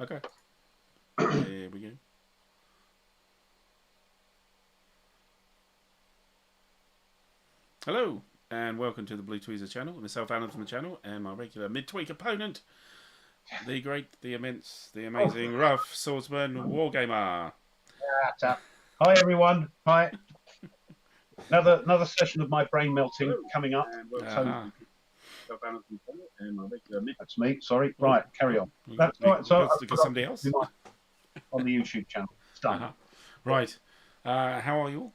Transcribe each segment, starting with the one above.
Okay. Here we go. Hello, and welcome to the Blue Tweezer channel. Myself, Alan from the channel, and my regular mid-tweak opponent, the great, the immense, the amazing Rough Swordsman Wargamer. Hi everyone. Hi. Another session of my brain melting coming up. That's me. Sorry. Right, carry on. That's right. So got somebody else on the YouTube channel. It's done. Right. How are you all?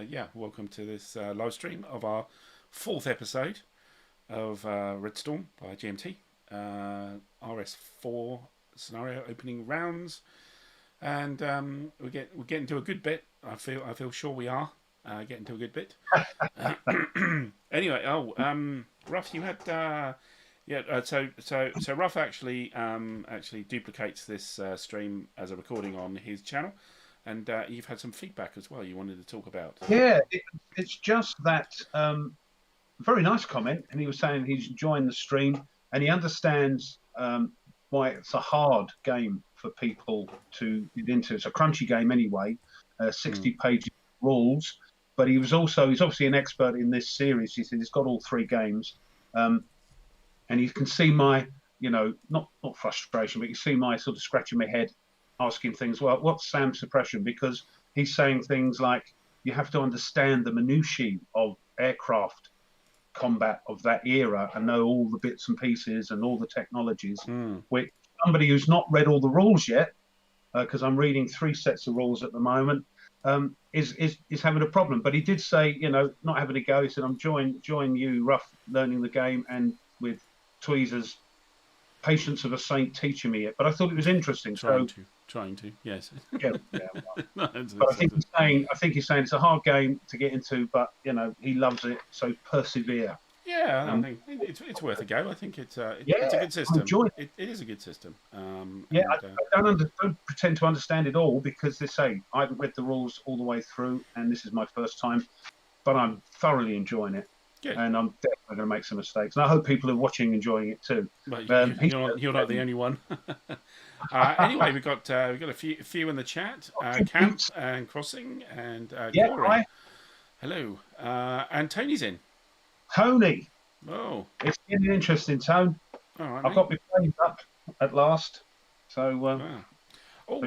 Yeah, welcome to this live stream of our 4th episode of Red Storm by GMT. RS4 scenario opening rounds, and we're getting to a good bit. I feel sure we are getting to a good bit. Anyway, Ruff, you had so Ruff actually duplicates this stream as a recording on his channel, and you've had some feedback as well you wanted to talk about. Yeah, it's just that very nice comment, and he was saying he's enjoying the stream and he understands why it's a hard game for people to get into. It's a crunchy game anyway, 60 pages of rules, but he's obviously an expert in this series. He said he's got all 3 games, and you can see my, not frustration, but you see my sort of scratching my head, asking things. Well, what's SAM suppression? Because he's saying things like you have to understand the minutiae of aircraft combat of that era and know all the bits and pieces and all the technologies, which somebody who's not read all the rules yet, because I'm reading 3 sets of rules at the moment, is having a problem. But he did say, not having a go. He said, I'm join you, Rough, learning the game, and with Tweezer's patience of a saint teaching me it. But I thought it was interesting. Trying to, yes. Yeah. But I think he's saying it's a hard game to get into, but he loves it, so persevere. Yeah, I think it's worth a go. I think it's a good system. It is a good system. I don't pretend to understand it all, because they say I haven't read the rules all the way through, and this is my first time, but I'm thoroughly enjoying it. Good. And I'm definitely going to make some mistakes, and I hope people are watching enjoying it too. You're not the only one. Anyway, we've got a few in the chat. Camp and Crossing and Corey. Hi. Hello. And Tony's in. Tony. Oh, it's getting interesting, Tone. All right, I've got my brains up at last. So,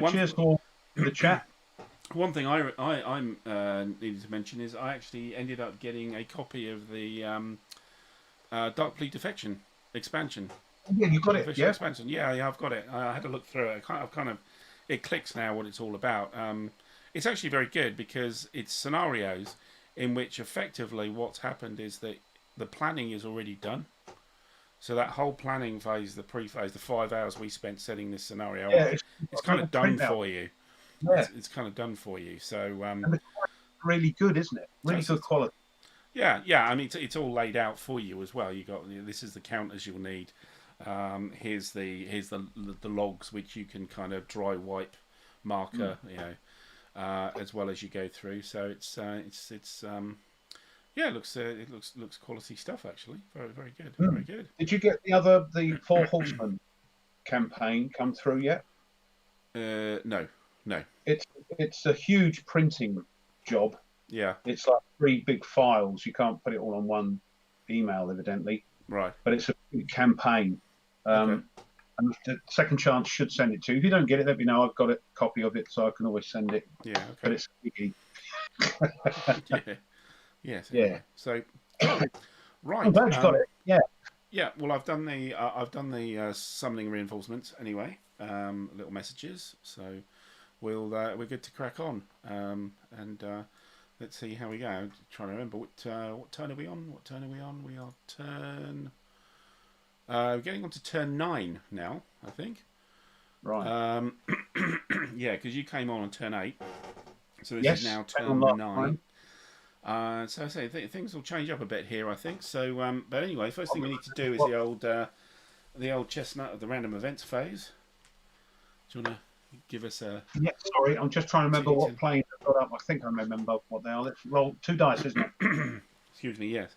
cheers for the chat. One thing I needed to mention is I actually ended up getting a copy of the Dark Fleet Defection expansion. Yeah, you got it. Yeah, expansion. Yeah, I've got it. I had to look through it. It clicks now what it's all about. It's actually very good because it's scenarios in which effectively what's happened is that the planning is already done. So that whole planning phase, the pre-phase, the 5 hours we spent setting this scenario up, it's kind of done for you. Yeah. It's kind of done for you. So and it's really good, isn't it? Really good quality. Yeah. I mean, it's all laid out for you as well. You got this is the counters you'll need. Here's the logs which you can kind of dry wipe marker, as well as you go through. So it looks quality stuff actually. Very, very good. Very good. Did you get the 4 Horsemen campaign come through yet? No. It's a huge printing job. Yeah. It's like 3 big files. You can't put it all on one email, evidently. Right. But it's a big campaign. Okay. And the Second Chance should send it to you. If you don't get it, let me know. I've got a copy of it, so I can always send it. Yeah. Okay. But it's a biggie. Yeah. Yes. Yeah. So, right. I'm glad you got it. Yeah. Yeah. Well, I've done the summoning reinforcements anyway. Little messages. So we're good to crack on. Let's see how we go. I'm trying to remember what turn are we on? What turn are we on? We are turn. We're getting on to turn 9 now, I think. Right. Yeah, because you came on turn 8, so this is now turn 9. So I say things will change up a bit here, I think. So, but anyway, first thing we need to do is the old chestnut of the random events phase. Do you want to give us a? Yeah, sorry, I'm just trying to remember what plane I got up. I think I remember what they are. Let's roll 2 dice, isn't it? Excuse me. Yes.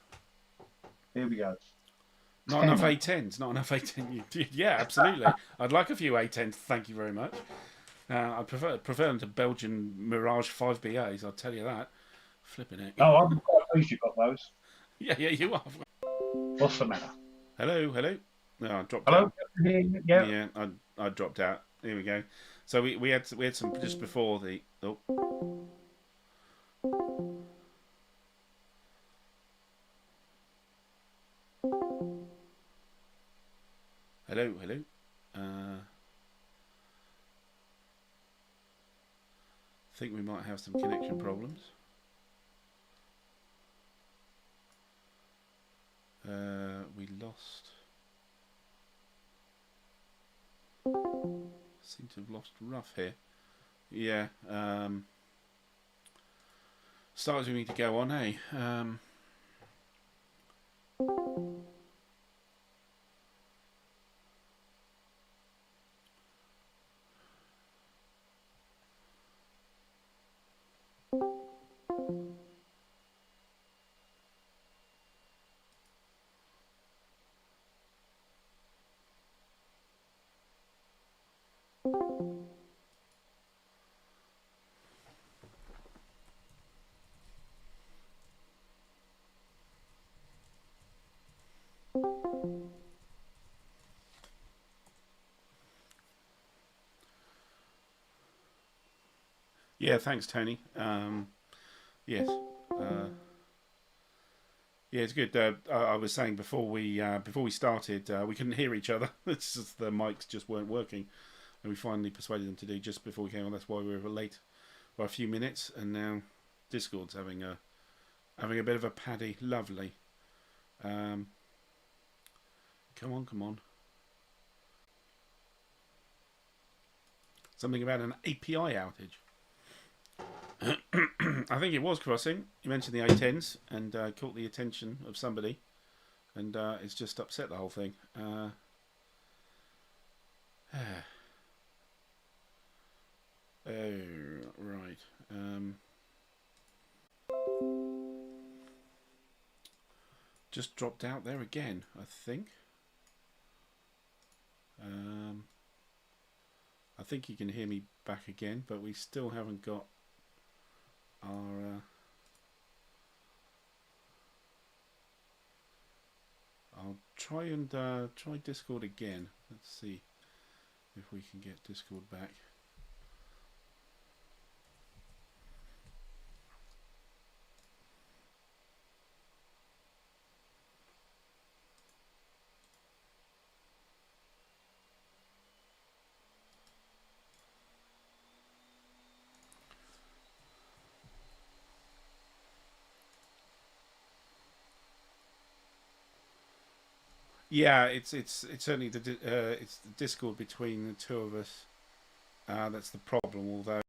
Here we go. Not enough A10s. Not enough A10. Yeah, absolutely. I'd like a few A10s. Thank you very much. I prefer them to Belgian Mirage 5BAs. I'll tell you that. Flipping it. Oh, I'm quite pleased you got those. Yeah, you are. What's the matter? Hello. No, I dropped Hello? out. Yeah. Yeah, I dropped out. Here we go. So we had some just before the. Oh. Hello. Think we might have some connection problems. We lost. Seem to have lost Rough here. Yeah. Starters we need to go on, eh? Yeah, thanks, Tony. Yes. Yeah, it's good. I was saying before we started, we couldn't hear each other. It's just the mics just weren't working, and we finally persuaded them to do just before we came on. That's why we were late by a few minutes, and now Discord's having a bit of a paddy. Lovely. Come on. Something about an API outage. I think it was Crossing. You mentioned the A10s and caught the attention of somebody, and it's just upset the whole thing. Oh, right. Just dropped out there again, I think. I think you can hear me back again, but we still haven't got our... I'll try and try Discord again. Let's see if we can get Discord back. Yeah, it's certainly it's the Discord between the two of us that's the problem. Although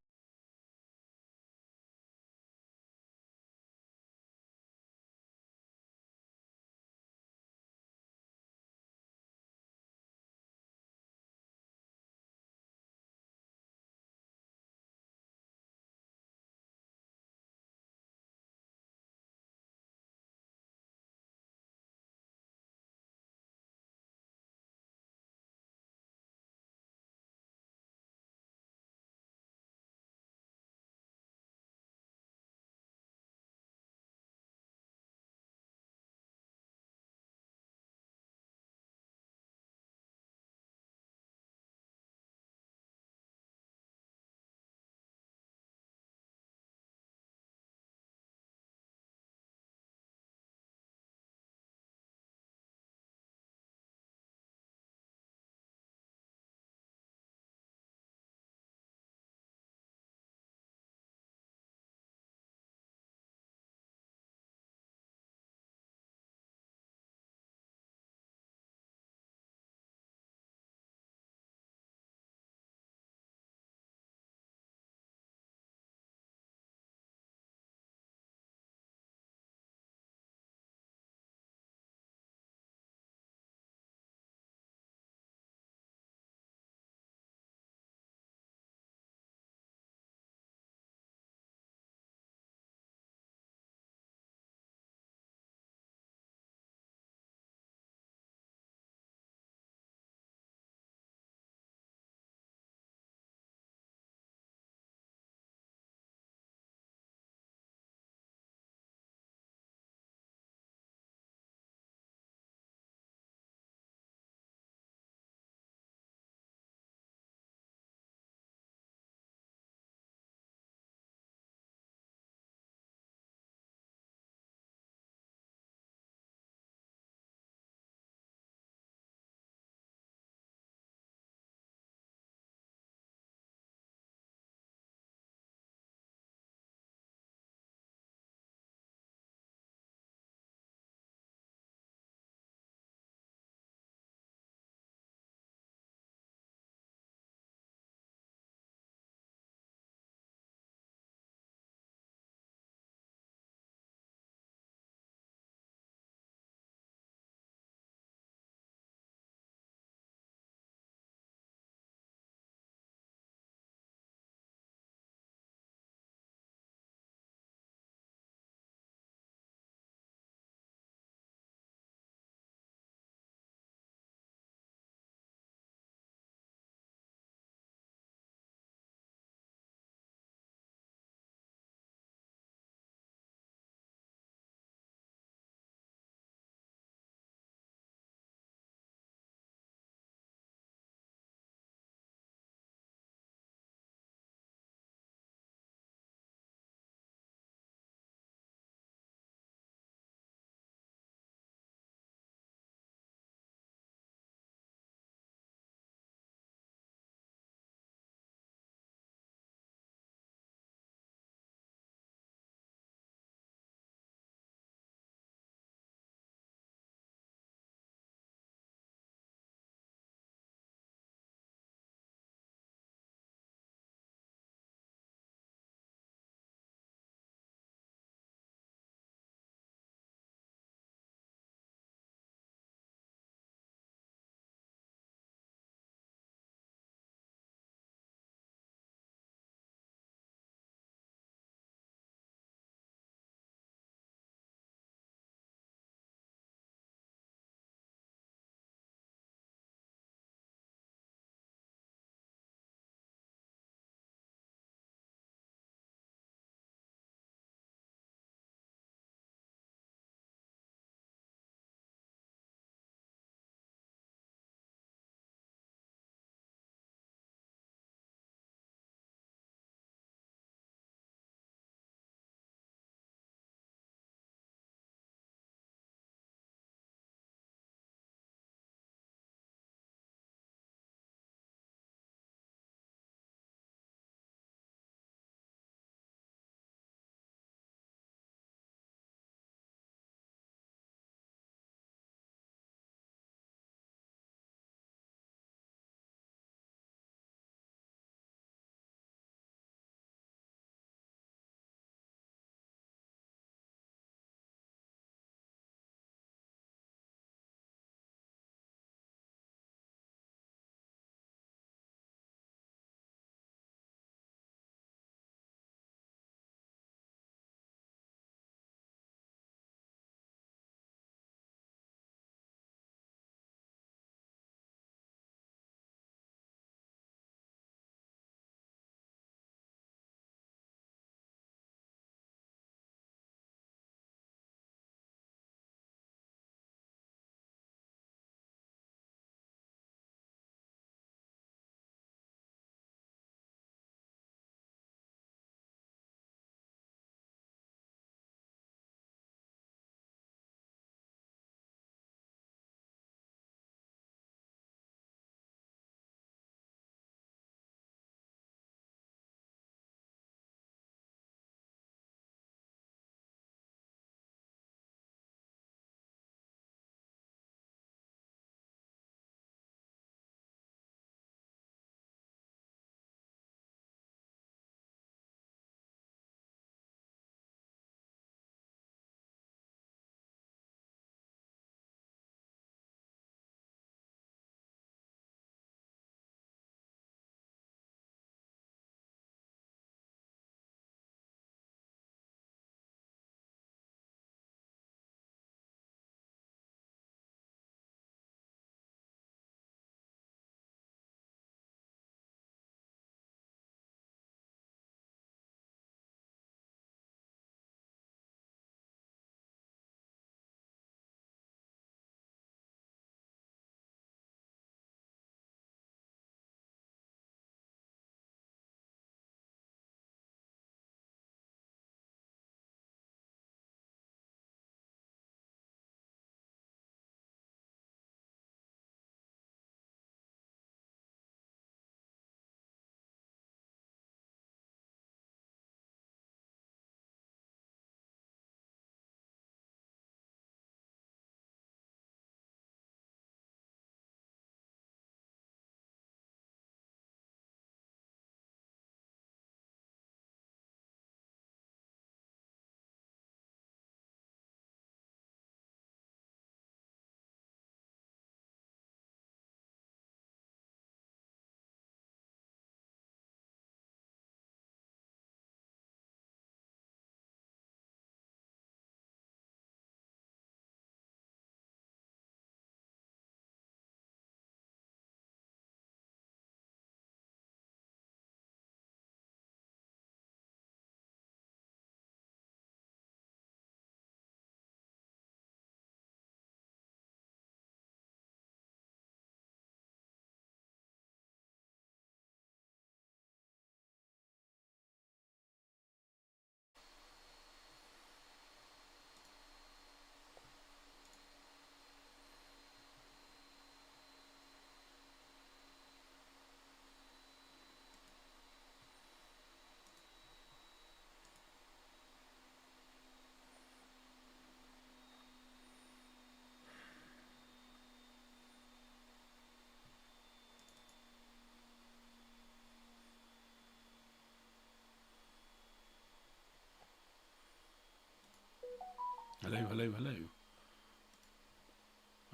Hello, hello, hello.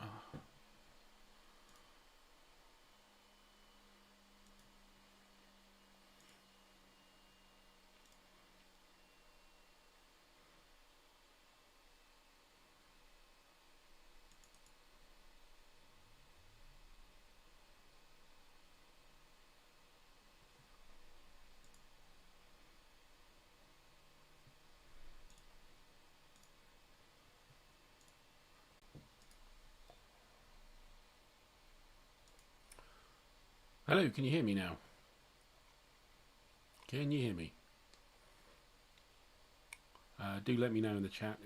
Oh. Hello, can you hear me now? Can you hear me? Do let me know in the chat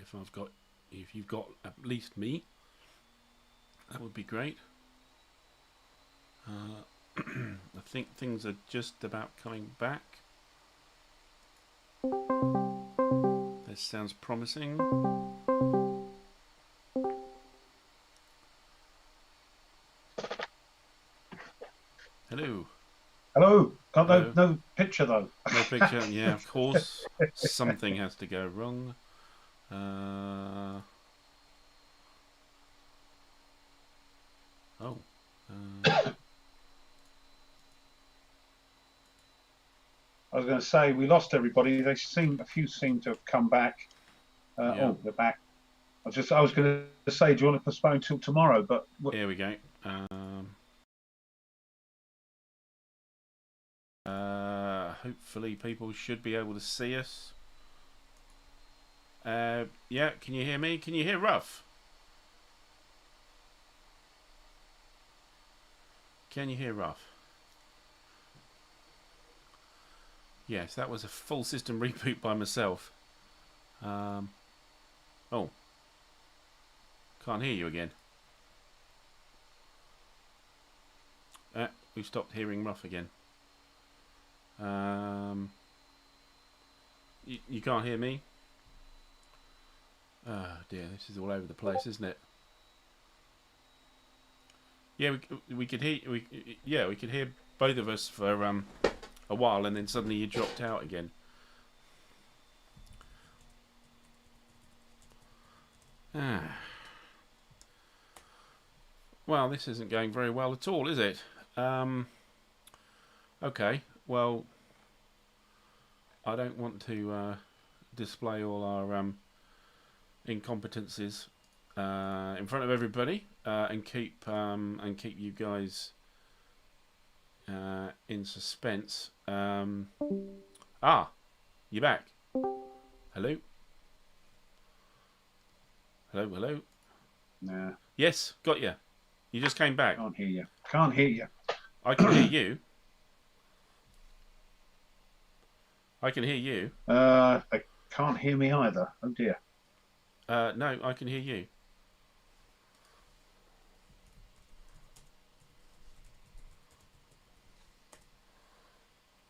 if you've got at least me. That would be great. I think things are just about coming back. This sounds promising. Hello. Hello. Got Hello. no picture though. No picture. Yeah, of course. Something has to go wrong. I was going to say we lost everybody. A few seem to have come back. Yeah. Oh, they're back. I was going to say, do you want to postpone till tomorrow? But here we go. Hopefully people should be able to see us. Yeah, can you hear me? Can you hear Rough? Can you hear Rough? Yes, that was a full system reboot by myself. Oh, can't hear you again. We've stopped hearing Rough again. You can't hear me? Oh dear, this is all over the place, isn't it? Yeah, we could hear we could hear both of us for a while, and then suddenly you dropped out again. Well, this isn't going very well at all, is it? Okay, well, I don't want to display all our incompetencies in front of everybody and keep you guys in suspense. You're back. Hello. Hello, hello. Nah. Yes, got you. You just came back. Can't hear you. Can't hear you. I can hear you. I can hear you. They can't hear me either. Oh dear. No, I can hear you.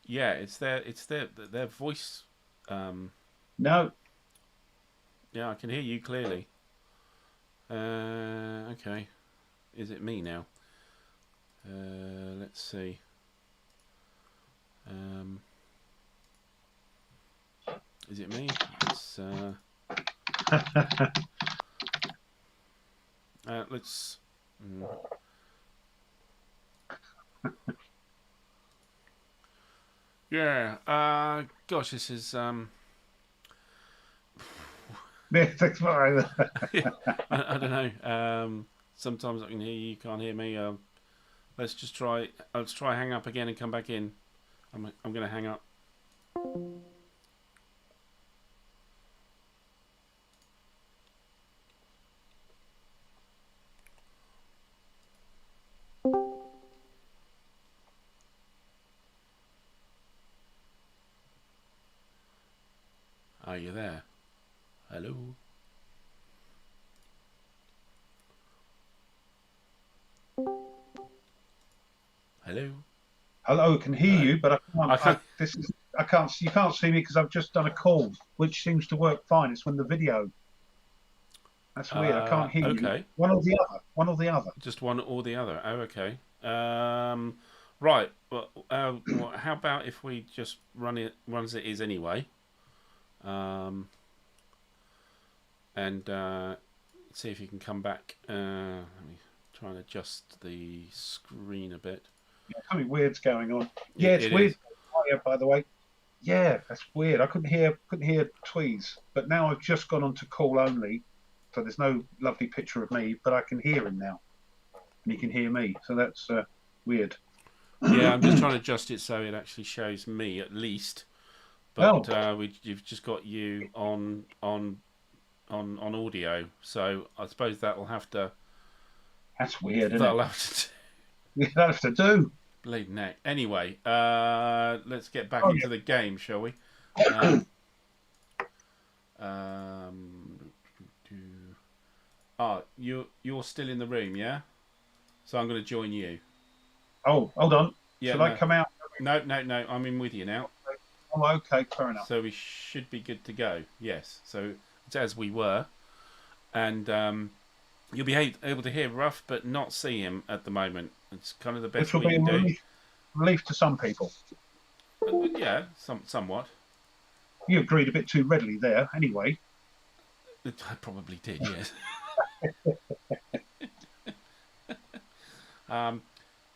Yeah, it's their voice. No. Yeah, I can hear you clearly. Okay. Is it me now? Let's see. Is it me? It's let's. Yeah. Gosh, this is Thanks for I don't know. Sometimes I can hear you, can't hear me. Let's just try. Let's try hang up again and come back in. I'm going to hang up. Are you there? Hello? Hello? Hello, can hear you, but I can't. I can't. You can't see me because I've just done a call, which seems to work fine. It's when the video. That's weird. I can't hear you. One or the other. One or the other. Just one or the other. Oh, okay. Right. Well, how about if we just run as it is anyway? and see if you can come back. Let me try and adjust the screen a bit. Yeah, something weird's going on. Yeah, it's weird. Is. Oh, yeah, by the way. Yeah, that's weird. I couldn't hear Tweez, but now I've just gone on to call only, so there's no lovely picture of me, but I can hear him now, and he can hear me. So that's weird. Yeah, I'm just trying to adjust it so it actually shows me at least. But you've just got you on audio, so I suppose that'll have to. That's weird. That'll have to do. Bleeding neck. Anyway, let's get back into the game, shall we? You're still in the room, yeah? So I'm going to join you. Oh, hold on. Yeah, Should I come out? No. I'm in with you now. Oh, okay, fair enough. So we should be good to go. Yes. So it's as we were, and you'll be able to hear Rough, but not see him at the moment. It's kind of the best we can do. Relief to some people. Yeah, somewhat. You agreed a bit too readily there, anyway. I probably did, yes.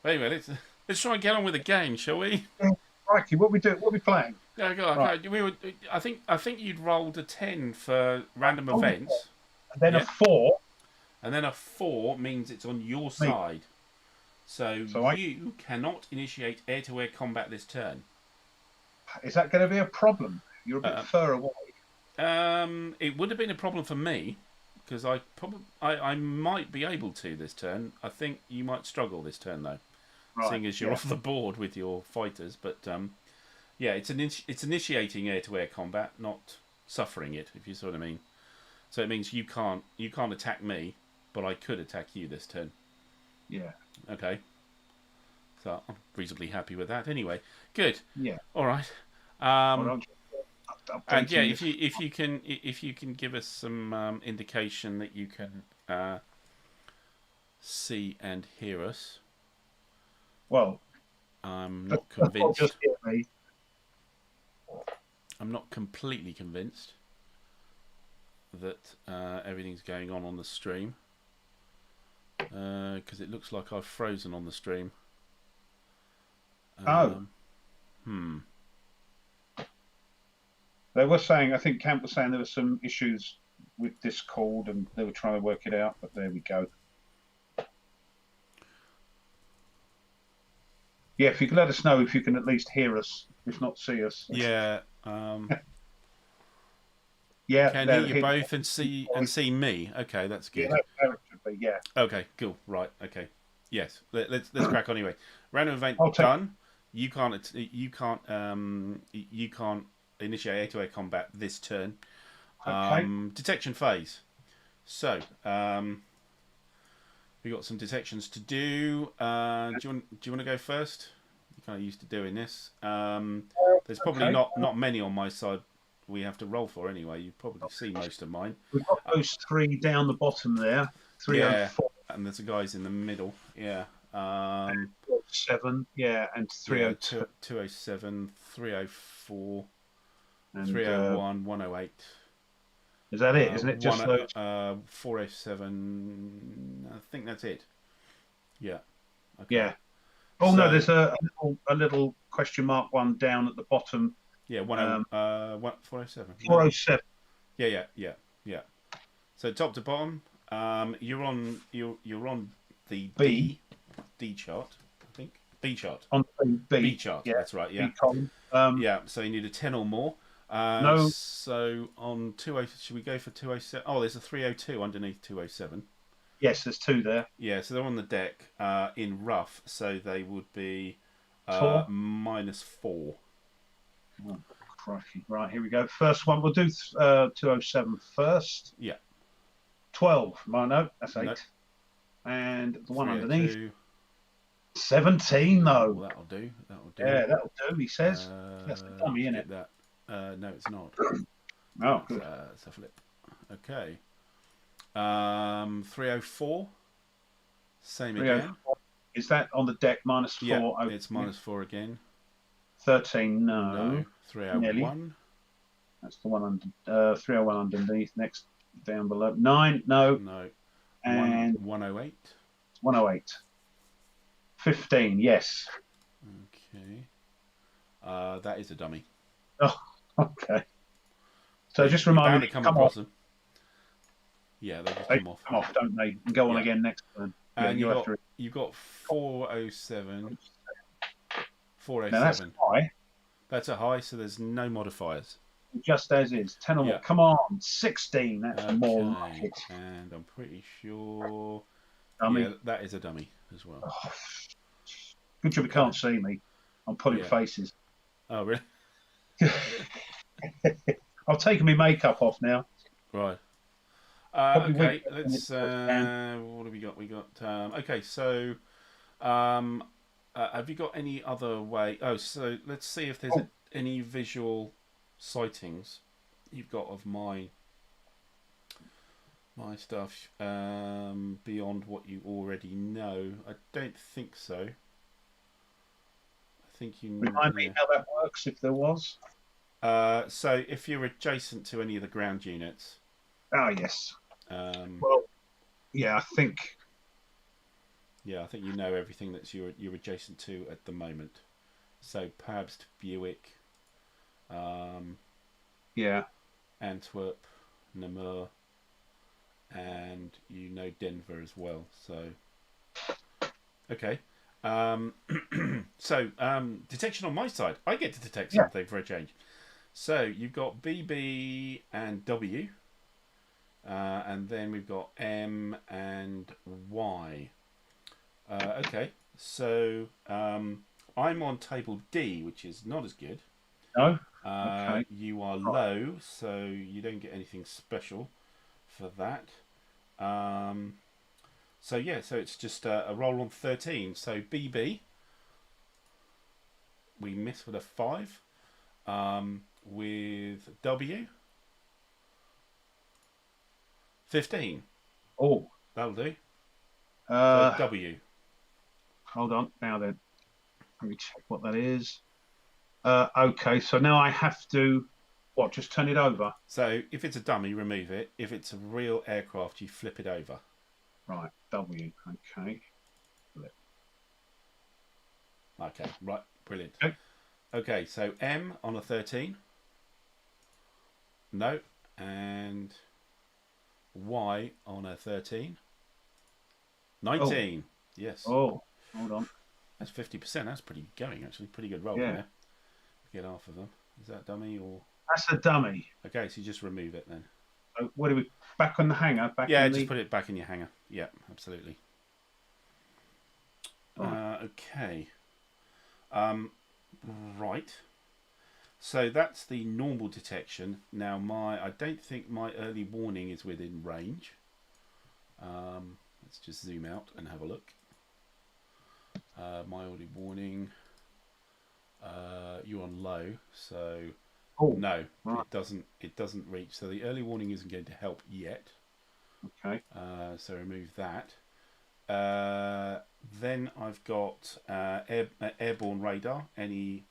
Anyway, let's try and get on with the game, shall we? Yeah, Mikey, what we playing? Yeah, right. I think you'd rolled a 10 for random events. And then a 4. And then a 4 means it's on your side. So you cannot initiate air-to-air combat this turn. Is that going to be a problem? You're a bit far away. It would have been a problem for me because I might be able to this turn. I think you might struggle this turn though, seeing as you're off the board with your fighters. But yeah, it's initiating air-to-air combat, not suffering it. If you see what I mean. So it means you can't attack me, but I could attack you this turn. Yeah. Okay. So I'm reasonably happy with that. Anyway, good. Yeah. All right. And yeah, if you can give us some indication that you can see and hear us. Well, I'm not convinced. Just hear me. I'm not completely convinced that everything's going on the stream. Because it looks like I've frozen on the stream. They were saying, I think Camp was saying there were some issues with Discord and they were trying to work it out, but there we go. Yeah, if you can let us know if you can at least hear us, if not see us. Yeah. Yeah. Can hear you both and see me. Okay, that's good. Yeah, that should be, yeah. Okay, cool. Right. Okay. Yes. Let's crack on anyway. Random event done. You can't initiate air-to-air combat this turn. Okay. Detection phase. So we got some detections to do. Do you want to go first? You're kind of used to doing this. There's probably not many on my side. We have to roll for anyway. You probably see most of mine. We've got those 3 down the bottom there. 304. Yeah, and there's the guys in the middle. Yeah. 7, yeah, and 302. 207, 304, and 301, 108. Is that it? Isn't it just those? 407. I think that's it. Yeah. Okay. Yeah. Oh, no, there's a little question mark one down at the bottom. Yeah, 407. 407. Yeah. So top to bottom, you're on the D chart, I think. B chart. On B chart. Yeah. That's right. Yeah. B column. Yeah. So you need a 10 or more. No. So on 20, should we go for 207? Oh, there's a 302 underneath 207. Yes, there's 2 there. Yeah. So they're on the deck in rough. So they would be -4. Oh, crikey. Right, here we go. First one, we'll do 207 first. Yeah. 12. No, that's 8. Nope. And the one underneath. 302. 17, though. Well, that'll do. Yeah, that'll do, he says. That's the dummy, isn't it? That. No, it's not. Oh, good. Let's have a look. Okay. 304. Same again. Is that on the deck -4? Yeah, it's -4 again. 13, no. 301. That's the one under 301 underneath. Next down below. 9, no. No. And 108. 108. 15, yes. Okay. That is a dummy. Oh, okay. So just You're remind bound me to come come across off. them. Yeah, they just They come off. come off, don't they? And go on Yeah. again next turn. Yeah, And you have to. you've got 407. Now that's 407. high, That's a high, so there's no modifiers. just as is. 10 or more. Yeah. Come on, 16. That's more like Okay. it. And I'm pretty sure. Dummy. Yeah, that is a dummy as well. Oh, good job you can't see me. I'm pulling Yeah. faces. Oh, really? I've taken my makeup off now. Right. Probably Okay, weak. let's. What have we got? We got. Okay, so. Have you got any other way? Oh, so let's see if there's any visual sightings you've got of my stuff beyond what you already know. I don't think so. I think you Remind me how that works if there was. So if you're adjacent to any of the ground units. Oh, yes. Well, yeah, I think. Yeah, I think you know everything that you're adjacent to at the moment. So Pabst, Buick, yeah, Antwerp, Namur, and you know Denver as well. So okay. So detection on my side. I get to detect something for a change. So you've got BB and W, and then we've got M and Y. Okay, so I'm on table D, which is not as good. No. Okay. You are low, so you don't get anything special for that. So yeah, so it's just a roll on 13. So BB, we miss with a 5. With W, 15. Oh, that'll do. For W. Hold on. Now then, let me check what that is. Okay, so now I have to, what, just turn it over? So if it's a dummy, remove it. If it's a real aircraft, you flip it over. Right, W. Okay. Okay, right, brilliant. Okay. Okay, so M on a 13. No. And Y on a 13. 19. Oh. Yes. Oh, hold on. That's 50%. That's pretty going, actually. Pretty good roll there. Get half of them. Is that dummy or? That's a dummy. Okay, so you just remove it then. So what do we, back on the hanger? Just put it back in your hanger. Yeah, absolutely. Right. Okay. Right. So that's the normal detection. Now I don't think my early warning is within range. Let's just zoom out and have a look. My early warning. You're on low, so no, right. It doesn't reach. So the early warning isn't going to help yet. Okay. So remove that. Then I've got airborne radar. Any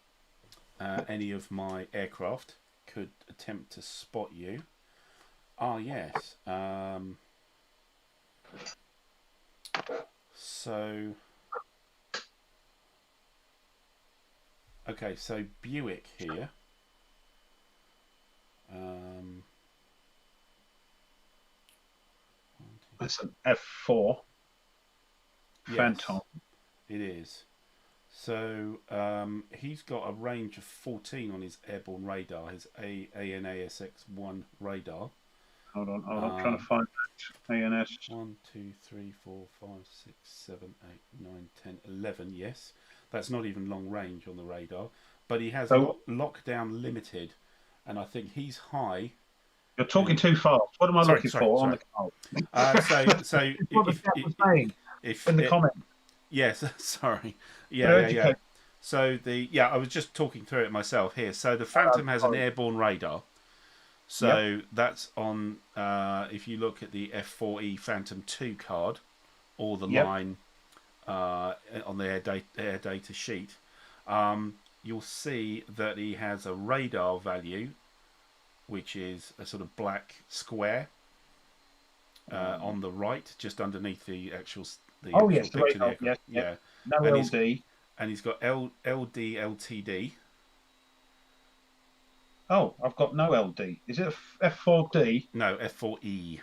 of my aircraft could attempt to spot you. Ah, yes. So okay, so Buick here. That's an F4 Phantom. Yes, it is. So he's got a range of 14 on his airborne radar, his ANASX-1 radar. Hold on, I'm trying to find that. ANS. 1, 2, 3, 4, 5, 6, 7, 8, 9, 10, 11. Yes, that's not even long range on the radar, but he has lockdown limited, and I think he's high. You're talking too fast. What am I looking for on the card? So if in the comment. Yes, sorry. Yeah. So I was just talking through it myself here. So the Phantom has an airborne radar. So that's on, if you look at the F4E Phantom 2 card, or the line on the air data sheet, you'll see that he has a radar value, which is a sort of black square, on the right, just underneath the actual Oh yes, the picture of the radar. aircraft. Yes, yes. Yeah, No and LD. he's got LD LTD. Oh, I've got no LD. Is it a F4D? No, F4E.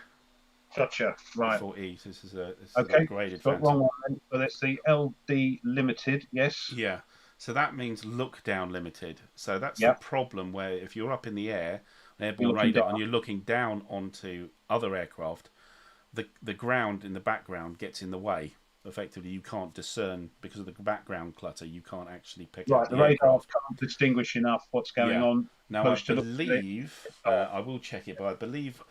Gotcha. Right. F4E. So this is an Okay. upgraded Got Phantom. wrong one then. So that's the LD Limited. Yes. Yeah. So that means look down limited. So that's the Yep. problem where if you're up in the air, an You're airborne looking radar, down. and you're looking down onto other aircraft, the ground in the background gets in the way. Effectively, you can't discern because of the background clutter. You can't actually pick Right. out The the radar aircraft. can't distinguish enough what's going Yeah. on. Now I Close to look at it. believe I will check it, but I believe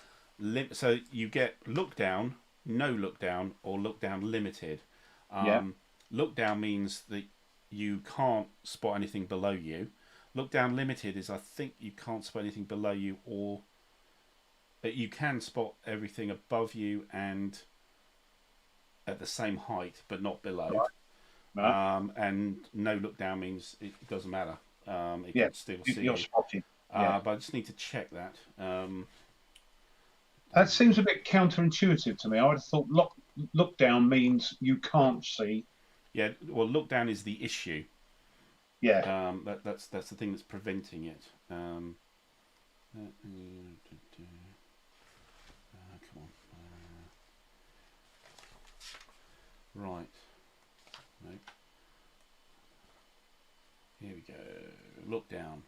so. You get look down, no look down, or look down limited. Yeah. Look down means that you can't spot anything below you. Look down limited is I think you can't spot anything below you, or that you can spot everything above you and at the same height, but not below. Right. And no look down means it doesn't matter. It Yeah. can still see You're you. spotted. Yeah. But I just need to check that. That seems a bit counterintuitive to me. I would have thought look down means you can't see. Yeah, well, look down is the issue. Yeah. That's the thing that's preventing it. Come on. Right. Nope. Here we go. Look down.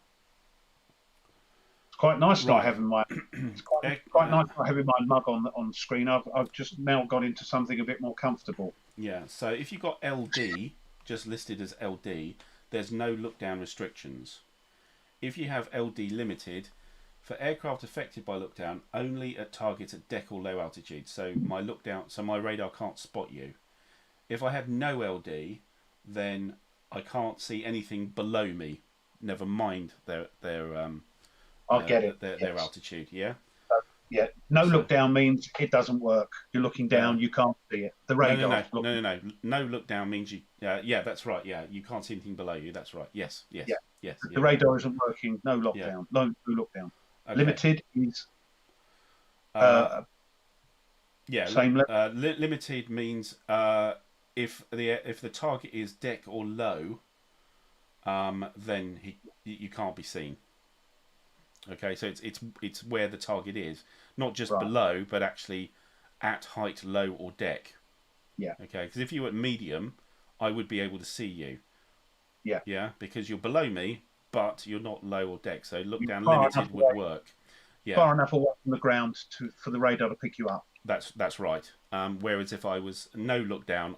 It's quite nice Right. not having my. It's quite nice not having my mug on screen. I've just now got into something a bit more comfortable. Yeah. So if you've got LD just listed as LD, there's no look down restrictions. If you have LD limited, for aircraft affected by look down, only at targets at deck or low altitude. So my look down, so my radar can't spot you. If I have no LD, then I can't see anything below me. Never mind their I'll get it. Their altitude. Yeah. Yeah. No look down means it doesn't work. You're looking down, you can't see it. The radar. No. No look down means you. Yeah, that's right. Yeah, you can't see anything below you. That's right. Yes. Yeah. Yes. The radar isn't working. No lockdown. No lockdown. Okay. Limited is. Same level. Limited means if the target is deck or low, then you can't be seen. Okay, so it's where the target is, not just below, but actually at height, low, or deck. Yeah. Okay, because if you were at medium, I would be able to see you. Yeah. Yeah, because you're below me, but you're not low or deck. So look down limited would work. Yeah. Far enough away from the ground for the radar to pick you up. That's right. Whereas if I was no look down,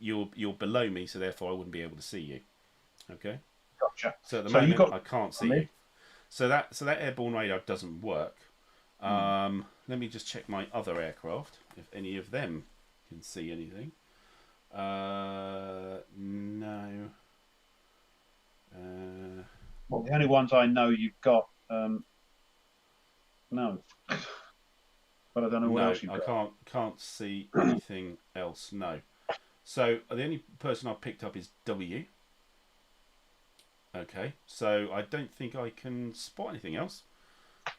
you're below me, so therefore I wouldn't be able to see you. Okay. Gotcha. So at the moment I can't see you. So that airborne radar doesn't work. Let me just check my other aircraft if any of them can see anything. No. Well, the only ones I know you've got. No. But I don't know what else you've got. I can't see anything else. No. So the only person I've picked up is W. Okay, so I don't think I can spot anything else.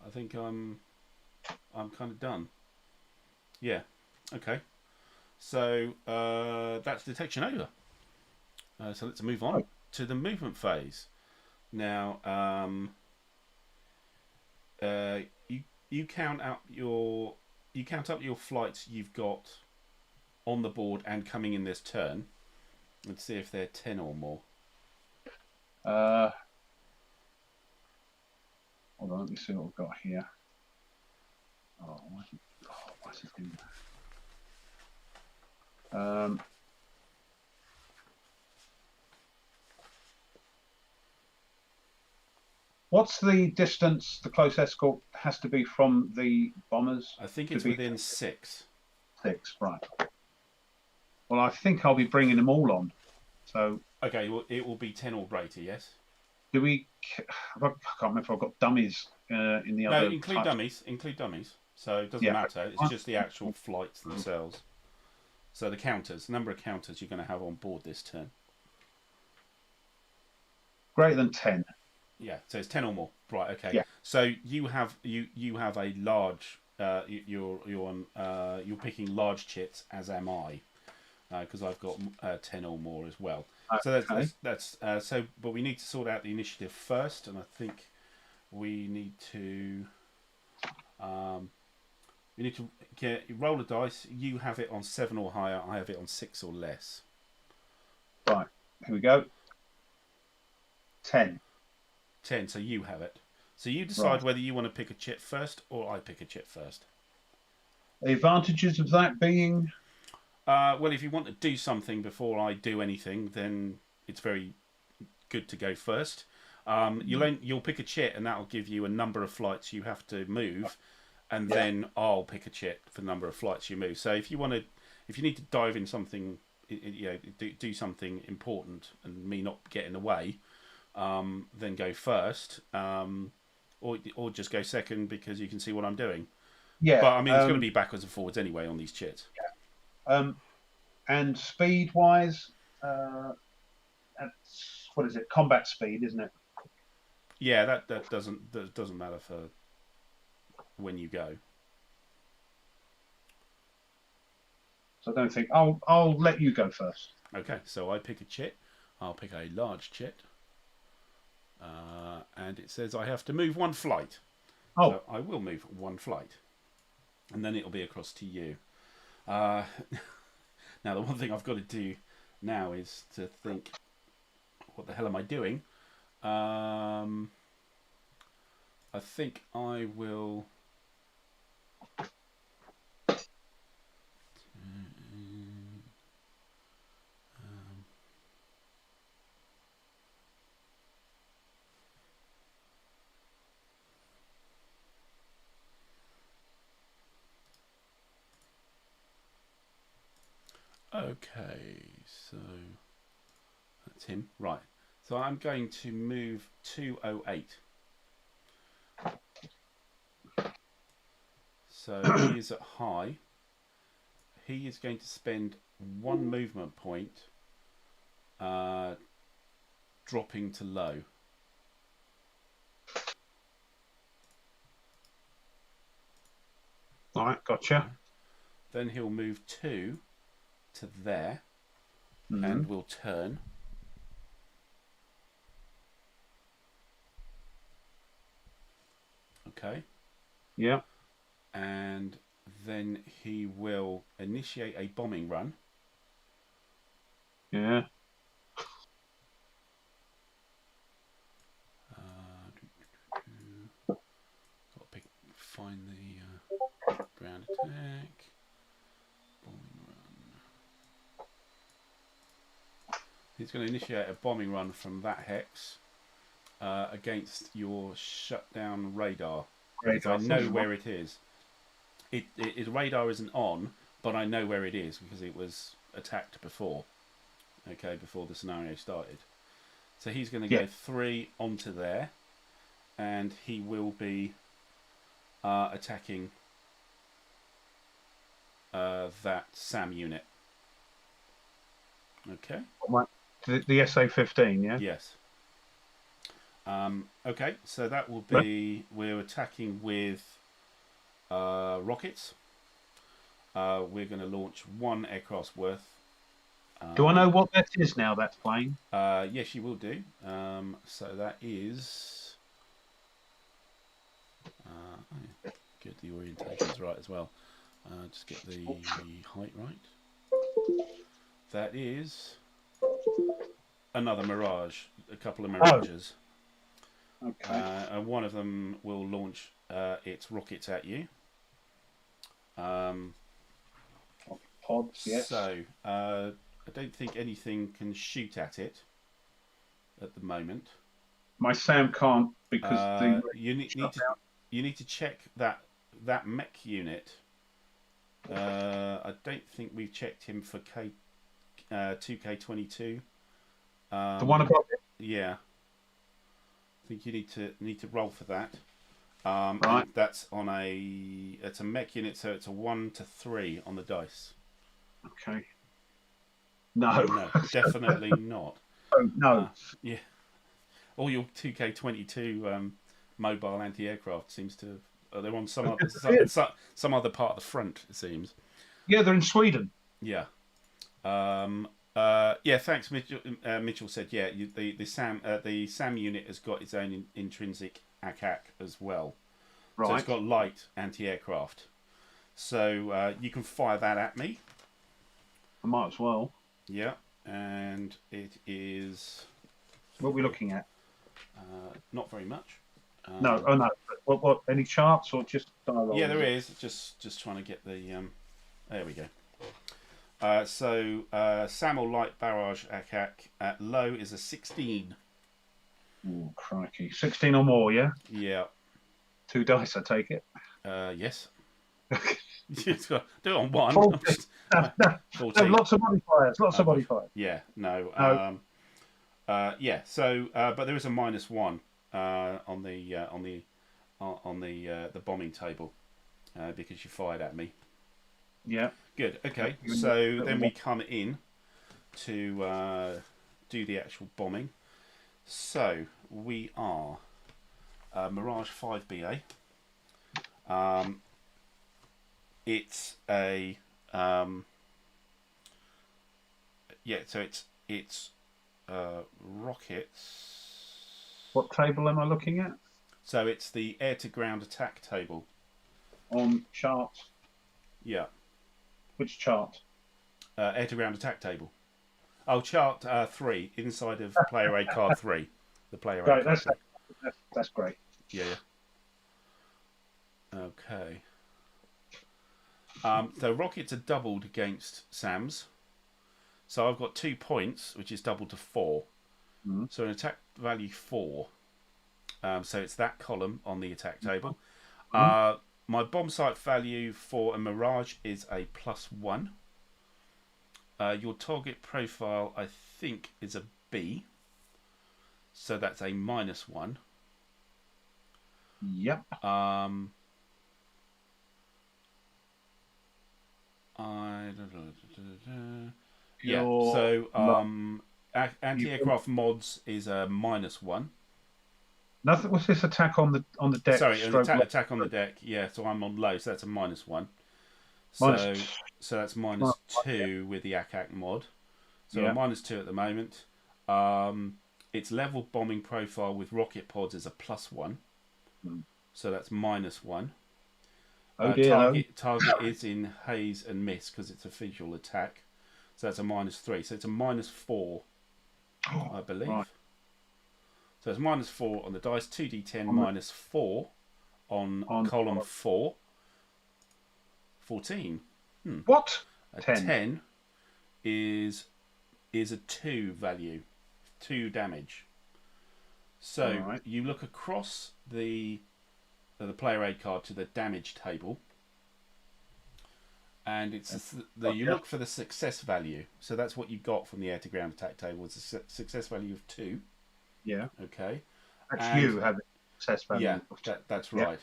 I think I'm kind of done. Yeah. Okay. So that's detection over. So let's move on to the movement phase. Now, you count up your flights you've got on the board and coming in this turn. Let's see if they're 10 or more. Hold on, let me see what we've got here. Why is it doing that? What's the distance the close escort has to be from the bombers? I think it's within 6. 6, right. Well, I think I'll be bringing them all on. So okay, well, it will be 10 or greater, yes. Do we? I can't remember if I've got dummies in the other. No, include dummies. Include dummies. So it doesn't matter. It's just the actual flights themselves. So the counters, number of counters you're going to have on board this turn. Greater than 10. Yeah, so it's 10 or more. Right. Okay. Yeah. So you have a large you're picking large chits, as am I, because I've got 10 or more as well. So that's but we need to sort out the initiative first, and I think we need to roll a dice. You have it on 7 or higher. I have it on 6 or less. Right, here we go. 10. 10. So you have it. So you decide whether you want to pick a chit first or I pick a chit first. The advantages of that being? Well, if you want to do something before I do anything, then it's very good to go first. You'll pick a chit, and that'll give you a number of flights you have to move, and then I'll pick a chit for the number of flights you move. So if you need to dive in something, do something important, and me not get in the way, then go first, or just go second because you can see what I'm doing. Yeah, but I mean it's going to be backwards and forwards anyway on these chits. Yeah. And speed-wise, that's, what is it? Combat speed, isn't it? Yeah, that doesn't matter for when you go. So I don't think I'll let you go first. Okay, so I pick a chit. I'll pick a large chit, and it says I have to move 1 flight. Oh, so I will move 1 flight, and then it'll be across to you. Now, the one thing I've got to do now is to think, what the hell am I doing? I think I will... Okay, so that's him. Right. So I'm going to move 208. So he is at high. He is going to spend 1 movement point dropping to low. all right, gotcha. Then he'll move 2 to there, and we'll turn. Okay. Yeah. And then he will initiate a bombing run. Yeah. Got to find the ground attack. Bombing run. He's going to initiate a bombing run from that hex against your shutdown radar. I know where it is. Its radar isn't on, but I know where it is because it was attacked before. Okay, before the scenario started. So he's going to go 3 onto there, and he will be attacking that SAM unit. Okay. The SA-15, yeah? Yes. Okay, so that will be... We're attacking with rockets. We're going to launch 1 aircraft's worth. Do I know what that is now, that plane? Yes, you will do. So that is... get the orientations right as well. Just get the height right. That is another Mirage. A couple of Mirages. Okay. And one of them will launch its rockets at you. Pods, yes. So, I don't think anything can shoot at it at the moment. My SAM can't because you need to check that mech unit. I don't think we've checked him for 2K22. The one above it? Yeah. I think you need to roll for that. Right. That's on it's a mech unit, so it's a 1 to 3 on the dice. Okay. No. No, definitely not. No. Yeah. All your 2K22 mobile anti-aircraft seems to have they're on some other, some other part of the front, it seems. Yeah, they're in Sweden. Yeah. Yeah. Thanks, Mitchell. Mitchell said, yeah, the SAM unit has got its own intrinsic ACAC as well. Right. So it's got light anti-aircraft. So you can fire that at me. I might as well. Yeah, and it is. What are we looking at? Not very much. No. Oh no. What? Any charts or just dialogue? Yeah, there is. Just trying to get the. There we go. So Samel Light Barrage ACAC at low is a 16. Oh, crikey. 16 or more, yeah? Yeah. 2 dice, I take it. Yes. Do it on one. 14. No, lots of modifiers. Lots of modifiers. Yeah. No. No. Yeah. So, but there is a -1 on the bombing table because you fired at me. Yeah. Good. Okay. So then we come in to do the actual bombing. So we are Mirage 5BA. It's a yeah. So it's rockets. What table am I looking at? So it's the air-to-ground attack table. On chart. Yeah. Which chart? Air-to-ground attack table. Oh, chart 3 inside of player aid card 3. The player aid card. That's great. Yeah. Okay. So rockets are doubled against SAMs. So I've got 2 points, which is doubled to 4. Mm-hmm. So an attack value 4. So it's that column on the attack table. Mm-hmm. My bomb sight value for a Mirage is a +1. Your target profile, I think, is a B. So that's a -1. Yep. Yeah. So anti-aircraft mods is a -1. Nothing. What's this attack on the deck? Sorry, attack on the deck. Yeah. So I'm on low, so that's a -1. So that's -2 with the ACAC mod. So a -2 at the moment. Its level bombing profile with rocket pods is a +1. So that's -1. Oh dear, target is in haze and mist because it's a visual attack. So that's a -3. So it's a -4, I believe. Right. So it's -4 on the dice. 2d10 -4 on column 4. 14. What? A 10 is a 2 value. 2 damage. So you look across the player aid card to the damage table, and it's you look for the success value. So that's what you got from the air to ground attack table. It's a success value of 2. Yeah. Okay. That's you have the success value. Yeah, that's right.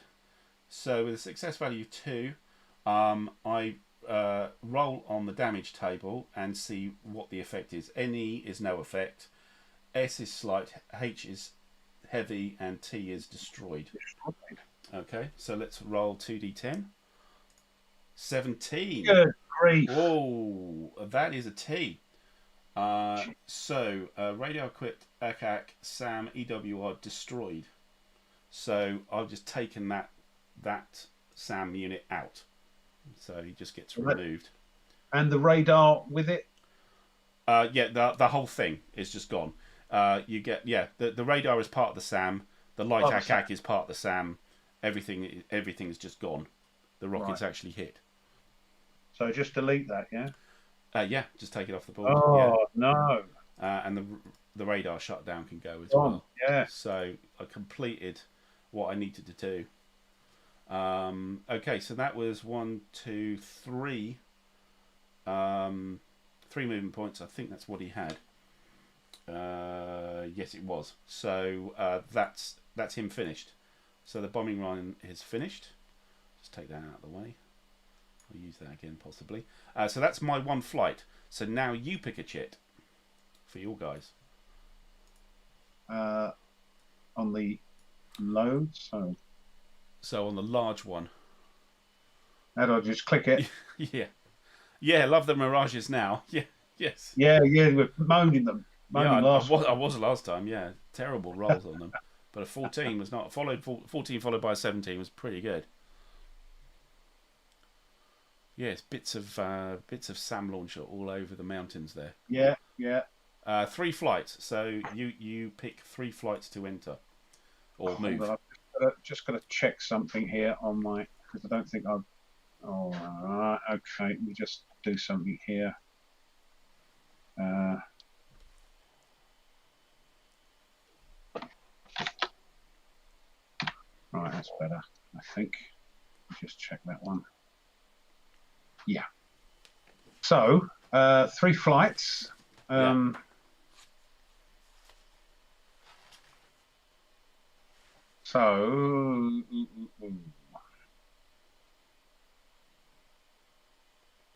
So with a success value of 2, I roll on the damage table and see what the effect is. NE is no effect. S is slight. H is heavy, and T is destroyed. Okay, so let's roll 2d10. 17. Good grief. Whoa, that is a T. So radio equipped ACAC SAM EWR destroyed. So I've just taken that SAM unit out. So he just gets removed. And the radar with it? Yeah, the whole thing is just gone. You get the radar is part of the SAM. The light ACAC is part of the SAM. Everything is just gone. The rocket's actually hit. So just delete that, yeah? Yeah, just take it off the board. Oh no! And the radar shutdown can go as well. Yeah. So I completed what I needed to do. Okay, so that was 1, 2, 3. 3 movement points. I think that's what he had. Yes, it was. So that's him finished. So the bombing run is finished. Just take that out of the way. I'll use that again possibly. So that's my 1 flight. So now you pick a chit for your guys. On the load, so So on the large one. How do I just click it? Yeah. Yeah, love the Mirages now. Yeah, yes. Yeah, we're moaning them. Yeah, Moaning last I was last time, yeah. Terrible rolls on them. But a 14 was not... 14 followed by a 17 was pretty good. Yes, bits of SAM launcher all over the mountains there. Yeah, yeah. 3 flights. So you pick 3 flights to enter or move. I'm just going to check something here on my, because I don't think I've. Oh, right, okay. Let me just do something here. Right, that's better. I think. Just check that one. Yeah. So 3 flights. Yeah. So